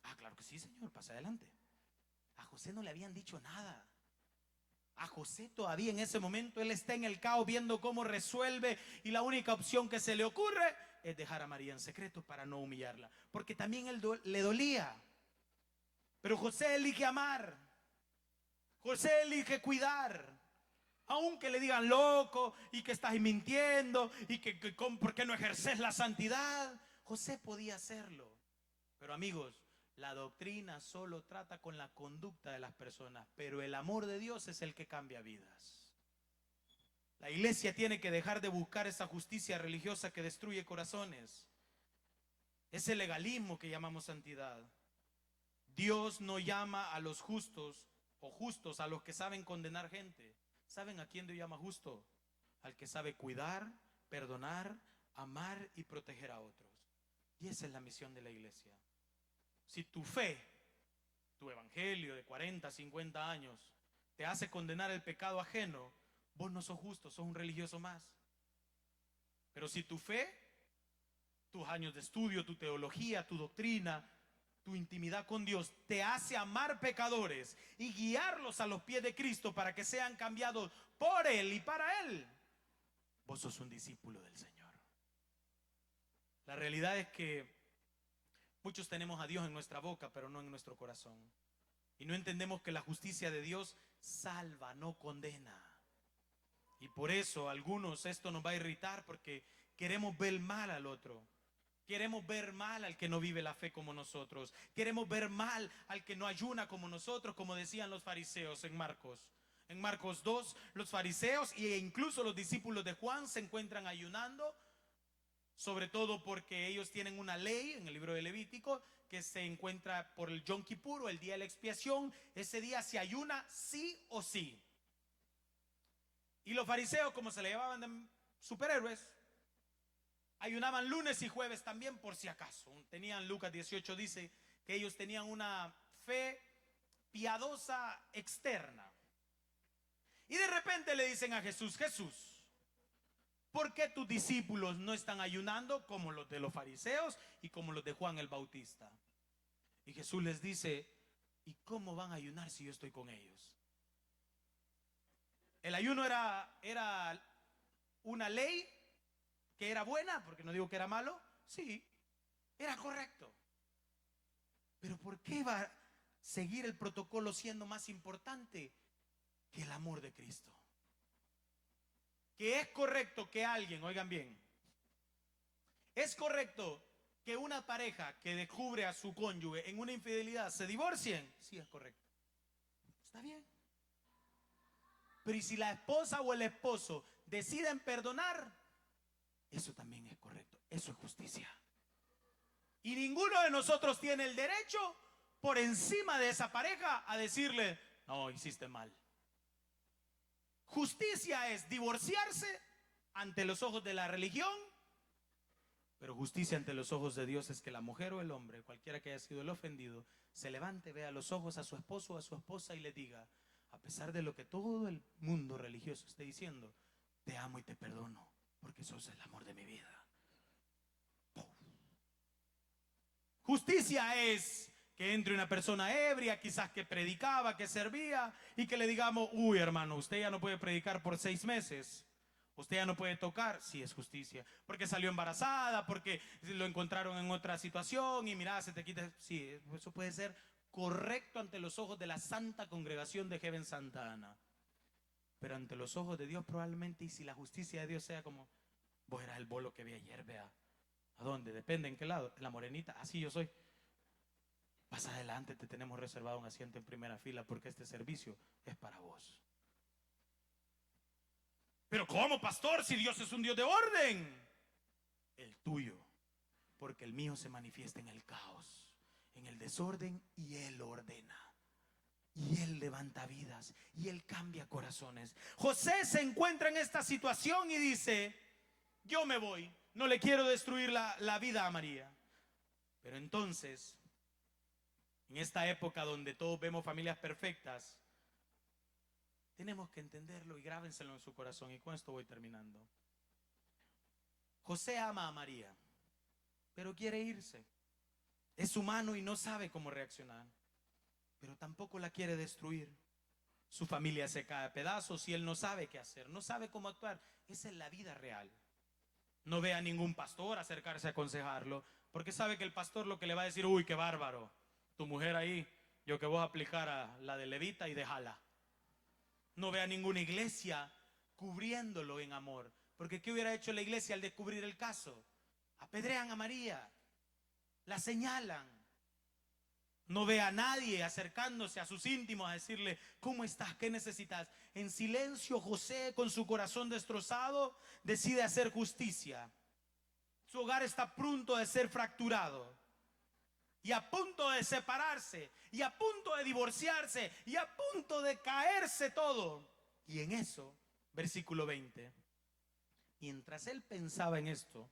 Ah, claro que sí, señor, pasa adelante. A José no le habían dicho nada. A José todavía en ese momento él está en el caos viendo cómo resuelve, y la única opción que se le ocurre es dejar a María en secreto para no humillarla, porque también él le dolía. Pero José elige amar, José elige cuidar. Aunque le digan loco y que estás mintiendo y ¿por qué no ejerces la santidad? José podía hacerlo. Pero amigos, la doctrina solo trata con la conducta de las personas, pero el amor de Dios es el que cambia vidas. La iglesia tiene que dejar de buscar esa justicia religiosa que destruye corazones, ese legalismo que llamamos santidad. Dios no llama a los justos o justos a los que saben condenar gente. ¿Saben a quién Dios llama justo? Al que sabe cuidar, perdonar, amar y proteger a otros. Y esa es la misión de la iglesia. Si tu fe, tu evangelio de 40, 50 años, te hace condenar el pecado ajeno, vos no sos justo, sos un religioso más. Pero si tu fe, tus años de estudio, tu teología, tu doctrina, tu intimidad con Dios te hace amar pecadores y guiarlos a los pies de Cristo para que sean cambiados por Él y para Él, vos sos un discípulo del Señor. La realidad es que muchos tenemos a Dios en nuestra boca, pero no en nuestro corazón. Y no entendemos que la justicia de Dios salva, no condena. Y por eso a algunos esto nos va a irritar, porque queremos ver mal al otro. Queremos ver mal al que no vive la fe como nosotros. Queremos ver mal al que no ayuna como nosotros, como decían los fariseos en Marcos. En Marcos 2, los fariseos e incluso los discípulos de Juan se encuentran ayunando, sobre todo porque ellos tienen una ley en el libro de Levítico que se encuentra por el Yom Kippur, o el día de la expiación. Ese día se ayuna sí o sí. Y los fariseos, como se le llamaban de superhéroes, ayunaban lunes y jueves también por si acaso. Tenían, Lucas 18 dice que ellos tenían una fe piadosa externa. Y de repente le dicen a Jesús: Jesús, ¿por qué tus discípulos no están ayunando como los de los fariseos y como los de Juan el Bautista? Y Jesús les dice: ¿y cómo van a ayunar si yo estoy con ellos? El ayuno era una ley que era buena, porque no digo que era malo. Sí, era correcto. Pero ¿por qué va a seguir el protocolo siendo más importante que el amor de Cristo? Que es correcto que alguien, oigan bien, es correcto que una pareja que descubre a su cónyuge en una infidelidad se divorcien. Sí, es correcto. Está bien. Pero ¿y si la esposa o el esposo deciden perdonar? Eso también es correcto. Eso es justicia. Y ninguno de nosotros tiene el derecho por encima de esa pareja a decirle: no, hiciste mal. Justicia es divorciarse ante los ojos de la religión, pero justicia ante los ojos de Dios es que la mujer o el hombre, cualquiera que haya sido el ofendido, se levante, vea a los ojos a su esposo o a su esposa y le diga: a pesar de lo que todo el mundo religioso esté diciendo, te amo y te perdono, porque sos el amor de mi vida. Justicia es que entre una persona ebria, quizás que predicaba, que servía, y que le digamos: uy, hermano, usted ya no puede predicar por 6 meses. Usted ya no puede tocar. Sí, es justicia. Porque salió embarazada, porque lo encontraron en otra situación y mira, se te quita. Sí, eso puede ser correcto ante los ojos de la Santa Congregación de Heaven Santa Ana. Pero ante los ojos de Dios probablemente, y si la justicia de Dios sea como: vos eras el bolo que vi ayer, vea. ¿A dónde? Depende en qué lado. La morenita, así yo soy. Más adelante te tenemos reservado un asiento en primera fila, porque este servicio es para vos. Pero ¿cómo, pastor? Si Dios es un Dios de orden. El tuyo, porque el mío se manifiesta en el caos, en el desorden, y Él ordena. Y Él levanta vidas, y Él cambia corazones. José se encuentra en esta situación y dice: yo me voy, no le quiero destruir la vida a María. Pero entonces, en esta época donde todos vemos familias perfectas, tenemos que entenderlo y grábenselo en su corazón. Y con esto voy terminando. José ama a María, pero quiere irse. Es humano y no sabe cómo reaccionar, pero tampoco la quiere destruir. Su familia se cae a pedazos y él no sabe qué hacer, no sabe cómo actuar. Esa es la vida real. No ve a ningún pastor acercarse a aconsejarlo, porque sabe que el pastor lo que le va a decir: uy, qué bárbaro, tu mujer ahí, yo que vos aplicara la de levita y déjala. No ve a ninguna iglesia cubriéndolo en amor, porque ¿qué hubiera hecho la iglesia al descubrir el caso? Apedrean a María, la señalan. No ve a nadie acercándose a sus íntimos a decirle: ¿cómo estás? ¿Qué necesitas? En silencio, José, con su corazón destrozado, decide hacer justicia. Su hogar está a punto de ser fracturado, y a punto de separarse, y a punto de divorciarse, y a punto de caerse todo. Y en eso, versículo 20, mientras él pensaba en esto,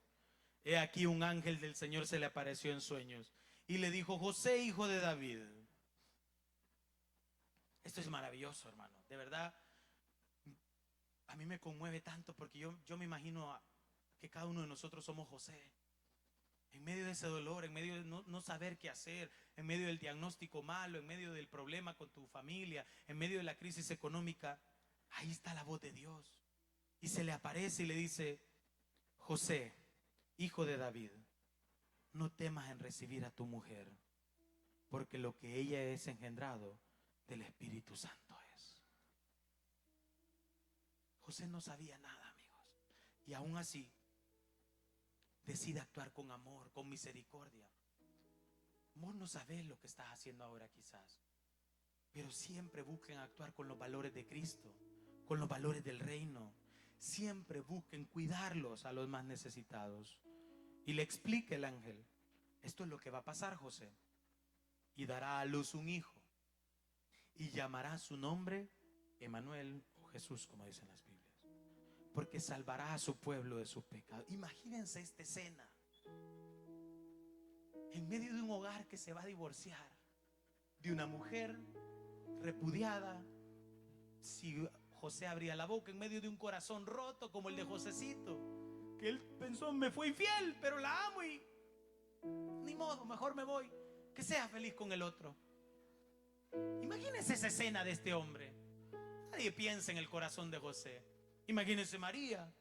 he aquí un ángel del Señor se le apareció en sueños y le dijo: José, hijo de David. Esto es maravilloso, hermano. De verdad, a mí me conmueve tanto, porque yo me imagino que cada uno de nosotros somos José. En medio de ese dolor, en medio de no saber qué hacer, en medio del diagnóstico malo, en medio del problema con tu familia, en medio de la crisis económica, ahí está la voz de Dios. Y se le aparece y le dice: José, hijo de David, no temas en recibir a tu mujer, porque lo que ella es engendrado del Espíritu Santo es. José no sabía nada, amigos, y aún así decide actuar con amor, con misericordia. Vos no sabés lo que estás haciendo ahora quizás, pero siempre busquen actuar con los valores de Cristo, con los valores del reino. Siempre busquen cuidarlos a los más necesitados. Y le explica el ángel: esto es lo que va a pasar, José. Y dará a luz un hijo, y llamará su nombre Emanuel, o Jesús, como dicen las Biblias, porque salvará a su pueblo de sus pecados. Imagínense esta escena, en medio de un hogar que se va a divorciar, de una mujer repudiada. Si José abría la boca, en medio de un corazón roto como el de Josecito, que él pensó: me fue infiel, pero la amo y ni modo, mejor me voy, que sea feliz con el otro. Imagínense esa escena de este hombre. Nadie piensa en el corazón de José. Imagínense María,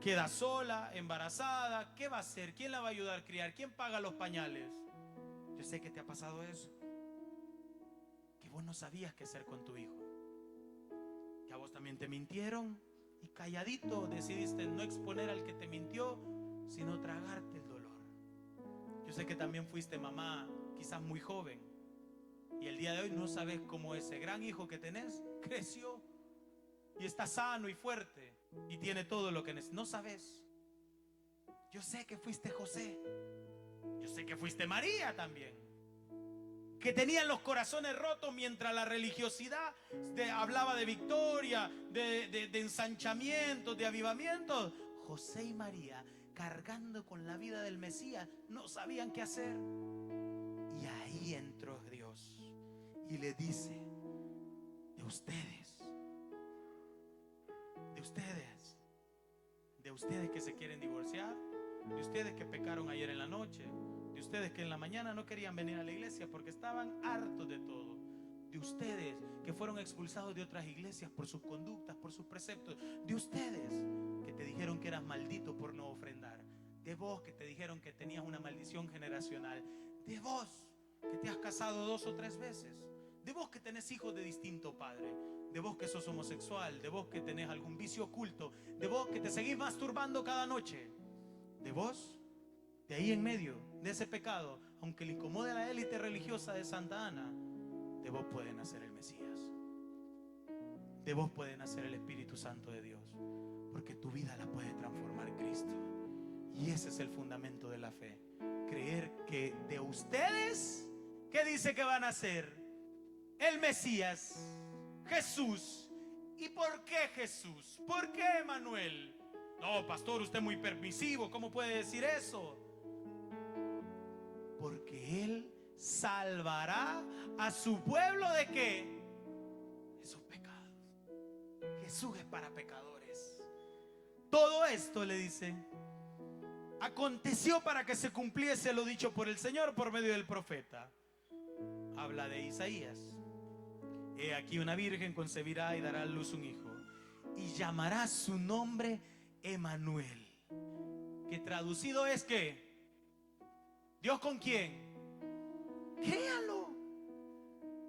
queda sola, embarazada. ¿Qué va a hacer? ¿Quién la va a ayudar a criar? ¿Quién paga los pañales? Yo sé que te ha pasado eso, que vos no sabías qué hacer con tu hijo, que a vos también te mintieron y calladito decidiste no exponer al que te mintió, sino tragarte el dolor. Yo sé que también fuiste mamá, quizás muy joven, y el día de hoy no sabes cómo ese gran hijo que tenés creció y está sano y fuerte y tiene todo lo que necesita. No sabes. Yo sé que fuiste José. Yo sé que fuiste María también, que tenían los corazones rotos mientras la religiosidad hablaba de victoria, de ensanchamiento, de avivamiento. José y María, cargando con la vida del Mesías, no sabían qué hacer. Y ahí entró Dios y le dice: de ustedes, de ustedes, de ustedes que se quieren divorciar, de ustedes que pecaron ayer en la noche, de ustedes que en la mañana no querían venir a la iglesia porque estaban hartos de todo, de ustedes que fueron expulsados de otras iglesias por sus conductas, por sus preceptos, de ustedes que te dijeron que eras maldito por no ofrendar, de vos que te dijeron que tenías una maldición generacional, de vos que te has casado 2 o 3 veces, de vos que tenés hijos de distinto padre, de vos que sos homosexual, de vos que tenés algún vicio oculto, de vos que te seguís masturbando cada noche, de vos, de ahí en medio de ese pecado, aunque le incomode a la élite religiosa de Santa Ana, de vos puede nacer el Mesías, de vos puede nacer el Espíritu Santo de Dios, porque tu vida la puede transformar Cristo. Y ese es el fundamento de la fe, creer que de ustedes, ¿qué dice que van a ser? El Mesías, Jesús. ¿Y por qué Jesús? ¿Por qué Emanuel? No, pastor, usted es muy permisivo, ¿cómo puede decir eso? Porque Él salvará a su pueblo ¿de qué? De sus pecados. Jesús es para pecadores. Todo esto, le dice, aconteció para que se cumpliese lo dicho por el Señor por medio del profeta. Habla de Isaías. He aquí una virgen concebirá y dará a luz un hijo, y llamará su nombre Emanuel, que traducido es que ¿Dios con quién? Créalo,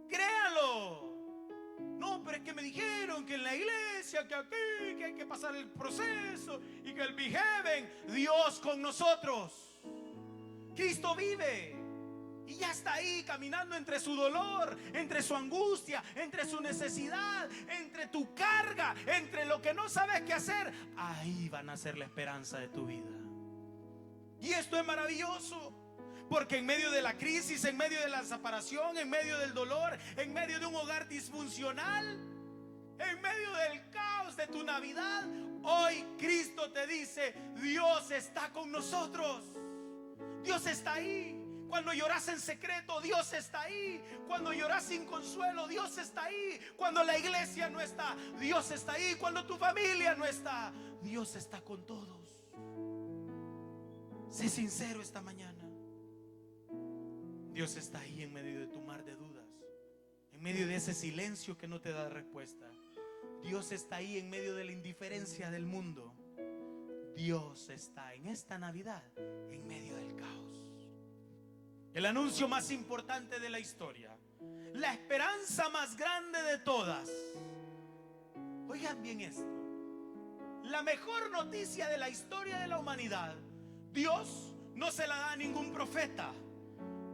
créalo. No, pero es que me dijeron que en la iglesia, que aquí, que hay que pasar el proceso y que el Big Heaven. Dios con nosotros. Cristo vive y ya está ahí caminando entre su dolor, entre su angustia, entre su necesidad, entre tu carga, entre lo que no sabes qué hacer. Ahí va a nacer la esperanza de tu vida. Y esto es maravilloso, porque en medio de la crisis, en medio de la separación, en medio del dolor, en medio de un hogar disfuncional, en medio del caos de tu Navidad, hoy Cristo te dice: Dios está con nosotros. Dios está ahí. Cuando lloras en secreto, Dios está ahí. Cuando lloras sin consuelo, Dios está ahí. Cuando la iglesia no está, Dios está ahí. Cuando tu familia no está, Dios está con todos. Sé sincero esta mañana. Dios está ahí en medio de tu mar de dudas, en medio de ese silencio que no te da respuesta. Dios está ahí en medio de la indiferencia del mundo. Dios está en esta Navidad en medio del caos. El anuncio más importante de la historia, la esperanza más grande de todas. Oigan bien esto: la mejor noticia de la historia de la humanidad, Dios no se la da a ningún profeta,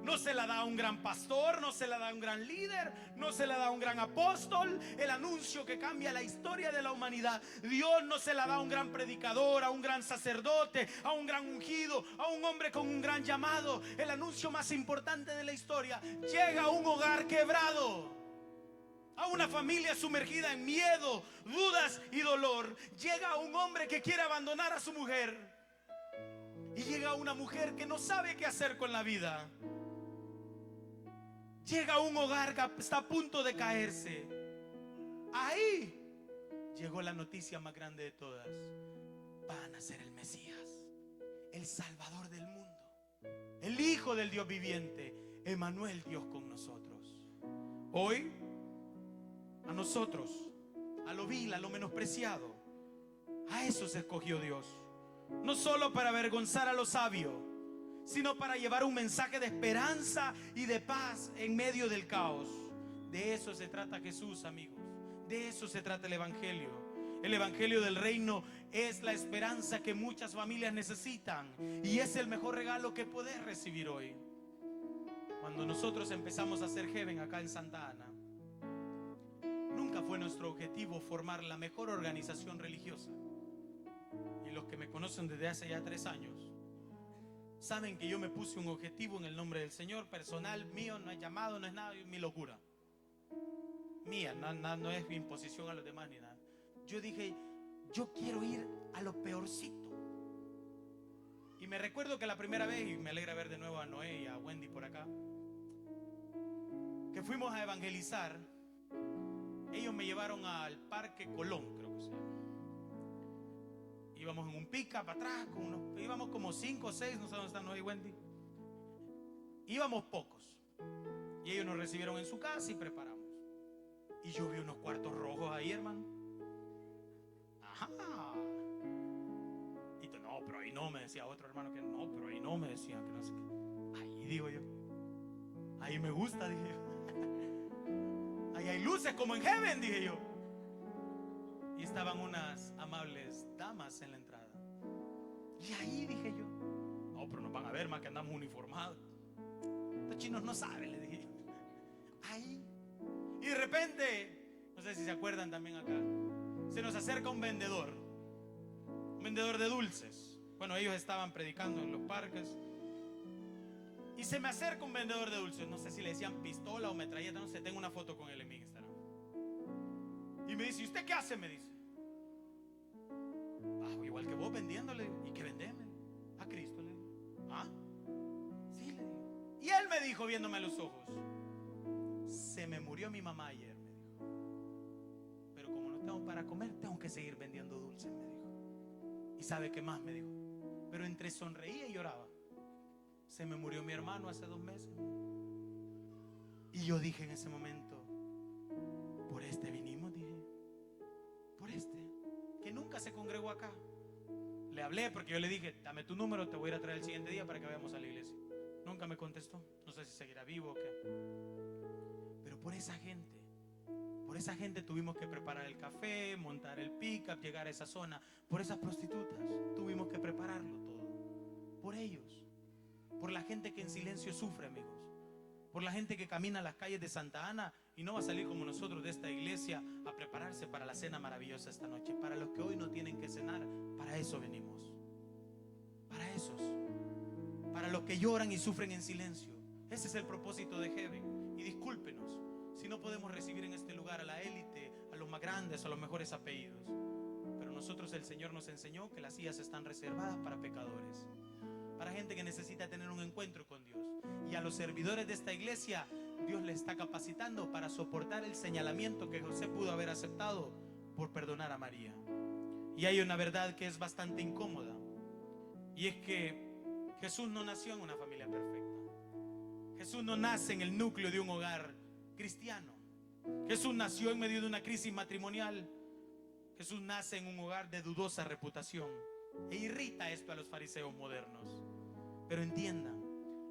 no se la da a un gran pastor, no se la da a un gran líder, no se la da a un gran apóstol. El anuncio que cambia la historia de la humanidad, Dios no se la da a un gran predicador, a un gran sacerdote, a un gran ungido, a un hombre con un gran llamado. El anuncio más importante de la historia llega a un hogar quebrado, a una familia sumergida en miedo, dudas y dolor. Llega a un hombre que quiere abandonar a su mujer, y llega a una mujer que no sabe qué hacer con la vida. Llega a un hogar que está a punto de caerse. Ahí llegó la noticia más grande de todas: va a nacer el Mesías, el Salvador del mundo, el Hijo del Dios viviente, Emanuel, Dios con nosotros. Hoy a nosotros, a lo vil, a lo menospreciado, a eso se escogió Dios. No solo para avergonzar a los sabios, sino para llevar un mensaje de esperanza y de paz en medio del caos. De eso se trata Jesús, amigos. De eso se trata el Evangelio. El Evangelio del reino es la esperanza que muchas familias necesitan, y es el mejor regalo que podés recibir hoy. Cuando nosotros empezamos a hacer Heaven acá en Santa Ana, nunca fue nuestro objetivo formar la mejor organización religiosa. Y los que me conocen desde hace ya 3 años saben que yo me puse un objetivo en el nombre del Señor, personal, mío, no es llamado, no es nada, es mi locura mía, no es mi imposición a los demás ni nada. Yo dije: yo quiero ir a lo peorcito. Y me recuerdo que la primera vez, y me alegra ver de nuevo a Noé y a Wendy por acá, que fuimos a evangelizar, ellos me llevaron al Parque Colón, creo que se llama. Íbamos en un pick-up atrás, íbamos como 5 o 6, no sé dónde están Noé y Wendy. Íbamos pocos, y ellos nos recibieron en su casa y preparamos. Y yo vi unos cuartos rojos ahí, hermano. Ajá. Y tú: no, pero ahí no, me decía otro hermano, que no, pero ahí no, me decía que no sé qué. Ahí, digo yo, ahí me gusta, dije yo. Ahí hay luces como en Heaven, dije yo. Y estaban unas amables damas en la entrada. Y ahí dije yo: no, pero nos van a ver más que andamos uniformados. Estos chinos no saben, le dije. Ahí. Y de repente, no sé si se acuerdan también acá, se nos acerca un vendedor de dulces. Bueno, ellos estaban predicando en los parques. Y se me acerca un vendedor de dulces. No sé si le decían pistola o metralleta, no sé, tengo una foto con él en mi Instagram. Y me dice: ¿y usted qué hace? Me dice. Igual que vos, vendiéndole. ¿Y qué vendeme? A Cristo, le digo. ¿Ah? Sí, le digo. Y él me dijo, viéndome a los ojos: se me murió mi mamá ayer, me dijo, pero como no tengo para comer, tengo que seguir vendiendo dulces, me dijo. ¿Y sabe qué más? Me dijo. Pero entre sonreía y lloraba: se me murió mi hermano hace 2 meses. Y yo dije en ese momento: por este vinimos, dije. Por este, que nunca se congregó acá. Le hablé porque yo le dije, dame tu número, te voy a ir a traer el siguiente día para que vayamos a la iglesia. Nunca me contestó. No sé si seguirá vivo o qué. Pero por esa gente tuvimos que preparar el café, montar el pick-up, llegar a esa zona. Por esas prostitutas tuvimos que prepararlo todo. Por ellos. Por la gente que en silencio sufre, amigos. Por la gente que camina a las calles de Santa Ana y no va a salir como nosotros de esta iglesia a prepararse para la cena maravillosa esta noche. Para los que hoy no tienen que cenar, para eso venimos. Para esos. Para los que lloran y sufren en silencio. Ese es el propósito de Heaven. Y discúlpenos si no podemos recibir en este lugar a la élite, a los más grandes, a los mejores apellidos. Pero nosotros, el Señor nos enseñó que las sillas están reservadas para pecadores, para gente que necesita tener un encuentro con Dios. Y a los servidores de esta iglesia, Dios les está capacitando para soportar el señalamiento que José pudo haber aceptado por perdonar a María. Y hay una verdad que es bastante incómoda, y es que Jesús no nació en una familia perfecta. Jesús no nace en el núcleo de un hogar cristiano. Jesús nació en medio de una crisis matrimonial. Jesús nace en un hogar de dudosa reputación. E irrita esto a los fariseos modernos. Pero entiendan,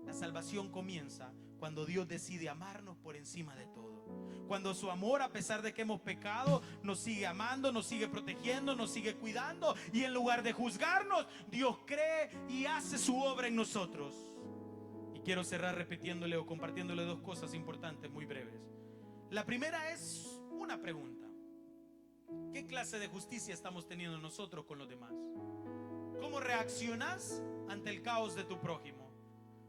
la salvación comienza cuando Dios decide amarnos por encima de todo. Cuando su amor, a pesar de que hemos pecado, nos sigue amando, nos sigue protegiendo, nos sigue cuidando. Y en lugar de juzgarnos, Dios cree y hace su obra en nosotros. Y quiero cerrar repitiéndole o compartiéndole dos cosas importantes muy breves. La primera es una pregunta. ¿Qué clase de justicia estamos teniendo nosotros con los demás? ¿Cómo reaccionas ante el caos de tu prójimo?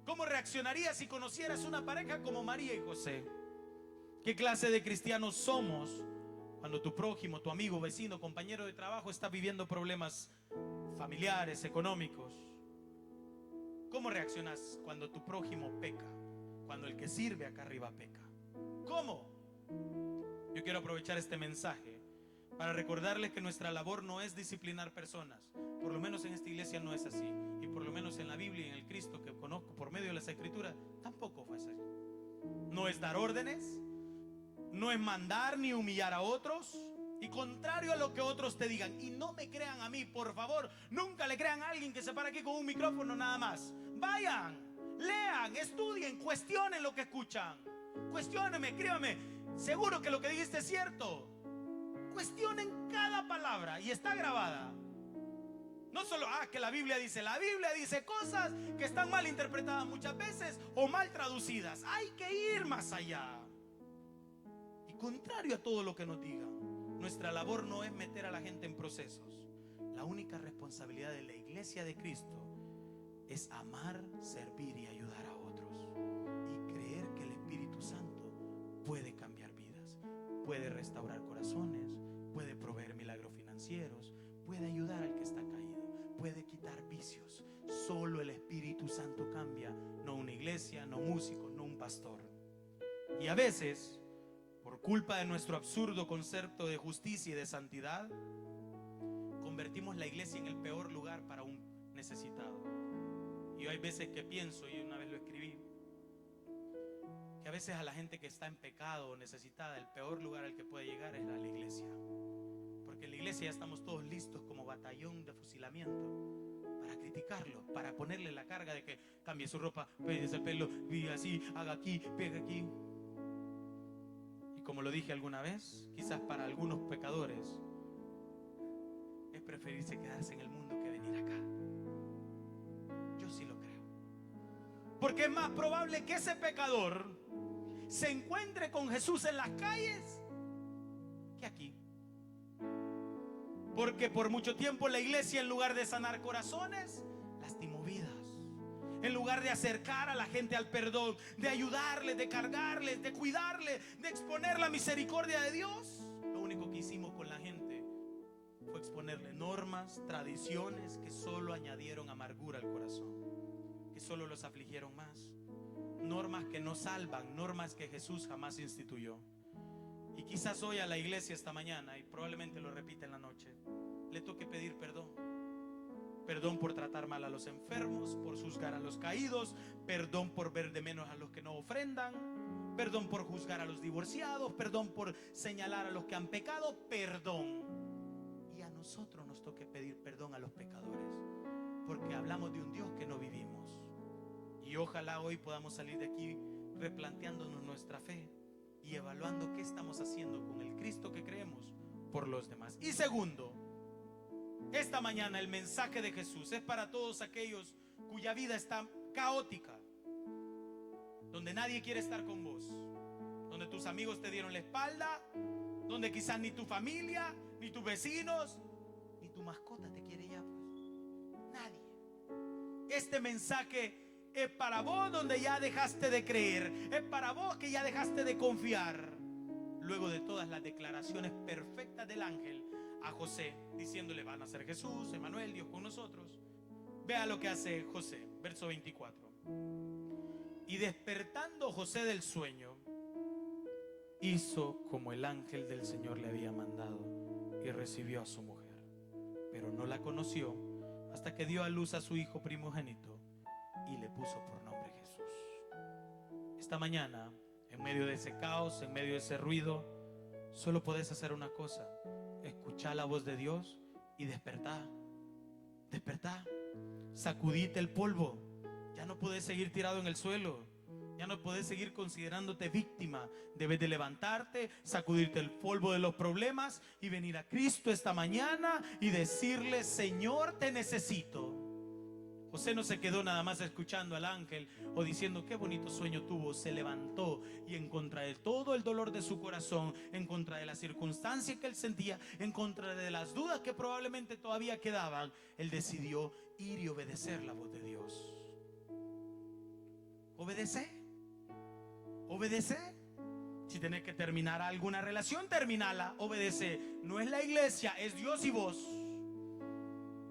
¿Cómo reaccionarías si conocieras una pareja como María y José? ¿Qué clase de cristianos somos cuando tu prójimo, tu amigo, vecino, compañero de trabajo está viviendo problemas familiares, económicos? ¿Cómo reaccionas cuando tu prójimo peca? Cuando el que sirve acá arriba peca. ¿Cómo? Yo quiero aprovechar este mensaje para recordarles que nuestra labor no es disciplinar personas. Por lo menos en esta iglesia no es así. Y por lo menos en la Biblia y en el Cristo que conozco por medio de las Escrituras, tampoco fue así. No es dar órdenes, no es mandar ni humillar a otros. Y contrario a lo que otros te digan, y no me crean a mí, por favor, nunca le crean a alguien que se para aquí con un micrófono nada más. Vayan, lean, estudien, cuestionen lo que escuchan. Cuestiónenme, escríbame. Seguro que lo que dijiste es cierto. Cuestionen cada palabra y está grabada. No solo, que la Biblia dice cosas que están mal interpretadas muchas veces o mal traducidas. Hay que ir más allá. Y contrario a todo lo que nos digan, nuestra labor no es meter a la gente en procesos. La única responsabilidad de la iglesia de Cristo es amar, servir y ayudar a otros. Y creer que el Espíritu Santo puede cambiar vidas, puede restaurar corazones, puede proveer milagros financieros, puede ayudar al que está caído, puede quitar vicios. Solo el Espíritu Santo cambia, no una iglesia, no músicos, no un pastor. Y a veces, por culpa de nuestro absurdo concepto de justicia y de santidad, convertimos la iglesia en el peor lugar para un necesitado. Y hay veces que pienso, y una vez lo escribí, que a veces a la gente que está en pecado o necesitada, el peor lugar al que puede llegar es a la iglesia. Porque en la iglesia ya estamos todos listos como batallón de fusilamiento para criticarlo, para ponerle la carga de que cambie su ropa, peine el pelo, y así, haga aquí, pega aquí. Y como lo dije alguna vez, quizás para algunos pecadores es preferirse quedarse en el mundo que venir acá. Yo sí lo creo. Porque es más probable que ese pecador se encuentre con Jesús en las calles que aquí. Porque por mucho tiempo la iglesia, en lugar de sanar corazones, lastimó vidas. En lugar de acercar a la gente al perdón, de ayudarles, de cargarles, de cuidarles, de exponer la misericordia de Dios, lo único que hicimos con la gente fue exponerle normas, tradiciones que solo añadieron amargura al corazón, que solo los afligieron más. Normas que no salvan, normas que Jesús jamás instituyó. Y quizás hoy a la iglesia esta mañana, y probablemente lo repita en la noche, le toque pedir perdón. perdón por tratar mal a los enfermos, por juzgar a los caídos, perdón por ver de menos a los que no ofrendan, perdón por juzgar a los divorciados, perdón por señalar a los que han pecado, perdón. Y a nosotros nos toca pedir perdón a los pecadores, porque hablamos de un Dios que no vivimos. Y ojalá hoy podamos salir de aquí replanteándonos nuestra fe y evaluando qué estamos haciendo con el Cristo que creemos por los demás. Y segundo, esta mañana el mensaje de Jesús es para todos aquellos cuya vida está caótica, donde nadie quiere estar con vos, donde tus amigos te dieron la espalda, donde quizás ni tu familia, ni tus vecinos, ni tu mascota te quiere ya, pues nadie. Este mensaje es para vos donde ya dejaste de creer, es para vos que ya dejaste de confiar, luego de todas las declaraciones perfectas del ángel a José, diciéndole: van a ser Jesús, Emmanuel, Dios con nosotros. Vea lo que hace José, verso 24. Y despertando José del sueño, hizo como el ángel del Señor le había mandado y recibió a su mujer, pero no la conoció hasta que dio a luz a su hijo primogénito y le puso por nombre Jesús. Esta mañana, en medio de ese caos, en medio de ese ruido, solo podés hacer una cosa: escuchar la voz de Dios y despertar. Despertar, sacudite el polvo. Ya no podés seguir tirado en el suelo, ya no podés seguir considerándote víctima. Debes de levantarte, sacudirte el polvo de los problemas y venir a Cristo esta mañana y decirle: Señor, te necesito. José no se quedó nada más escuchando al ángel o diciendo qué bonito sueño tuvo. Se levantó y en contra de todo el dolor de su corazón, en contra de la circunstancia que él sentía, en contra de las dudas que probablemente todavía quedaban, él decidió ir y obedecer la voz de Dios. Obedece, obedece. Si tenés que terminar alguna relación, terminala, obedece. No es la iglesia, es Dios y vos.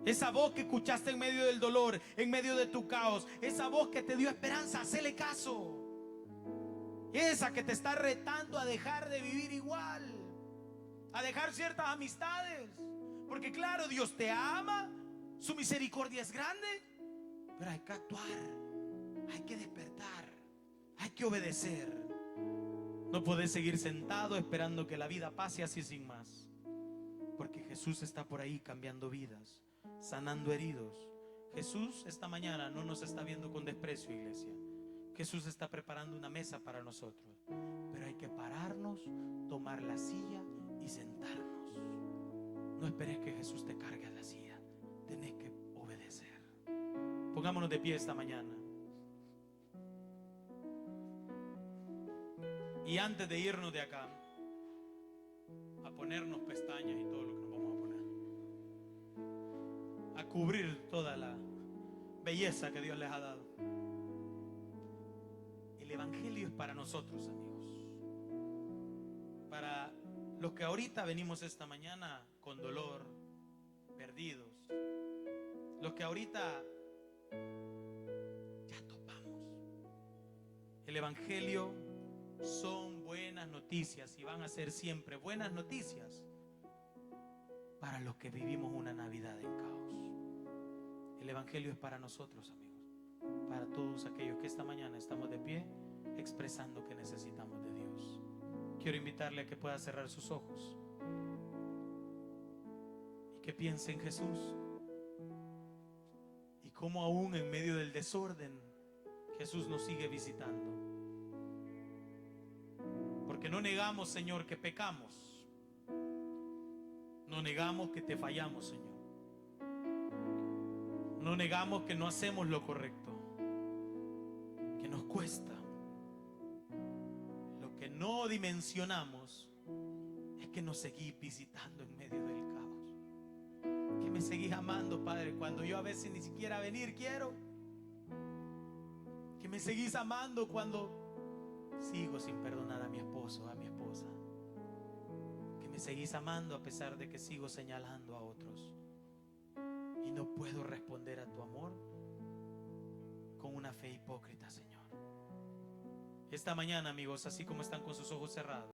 Esa voz que escuchaste en medio del dolor, en medio de tu caos, esa voz que te dio esperanza, hacele caso. Esa que te está retando a dejar de vivir igual, a dejar ciertas amistades. Porque claro, Dios te ama, su misericordia es grande, pero hay que actuar, hay que despertar, hay que obedecer. No podés seguir sentado esperando que la vida pase así sin más, porque Jesús está por ahí cambiando vidas, sanando heridos. Jesús esta mañana no nos está viendo con desprecio, iglesia. Jesús está preparando una mesa para nosotros, pero hay que pararnos, tomar la silla y sentarnos. No esperes que Jesús te cargue a la silla, tenés que obedecer. Pongámonos de pie esta mañana. Y antes de irnos de acá, a ponernos pestañas y todo lo que nos vamos a poner, a cubrir toda la belleza que Dios les ha dado. El evangelio es para nosotros, amigos. Para los que ahorita venimos esta mañana con dolor, perdidos. Los que ahorita ya topamos. El evangelio son buenas noticias y van a ser siempre buenas noticias para los que vivimos una Navidad en caos. El evangelio es para nosotros, amigos, para todos aquellos que esta mañana estamos de pie expresando que necesitamos de Dios. Quiero invitarle a que pueda cerrar sus ojos y que piense en Jesús y cómo aún en medio del desorden Jesús nos sigue visitando. Porque no negamos, Señor, que pecamos. No negamos que te fallamos, Señor. No negamos que no hacemos lo correcto, que nos cuesta. Lo que no dimensionamos es que nos seguís visitando en medio del caos, que me seguís amando, Padre, cuando yo a veces ni siquiera venir quiero, que me seguís amando cuando sigo sin perdonar a mi esposo, a mi esposa, que me seguís amando a pesar de que sigo señalando a otros y no puedo responder a tu amor con una fe hipócrita, Señor. Esta mañana, amigos, así como están con sus ojos cerrados,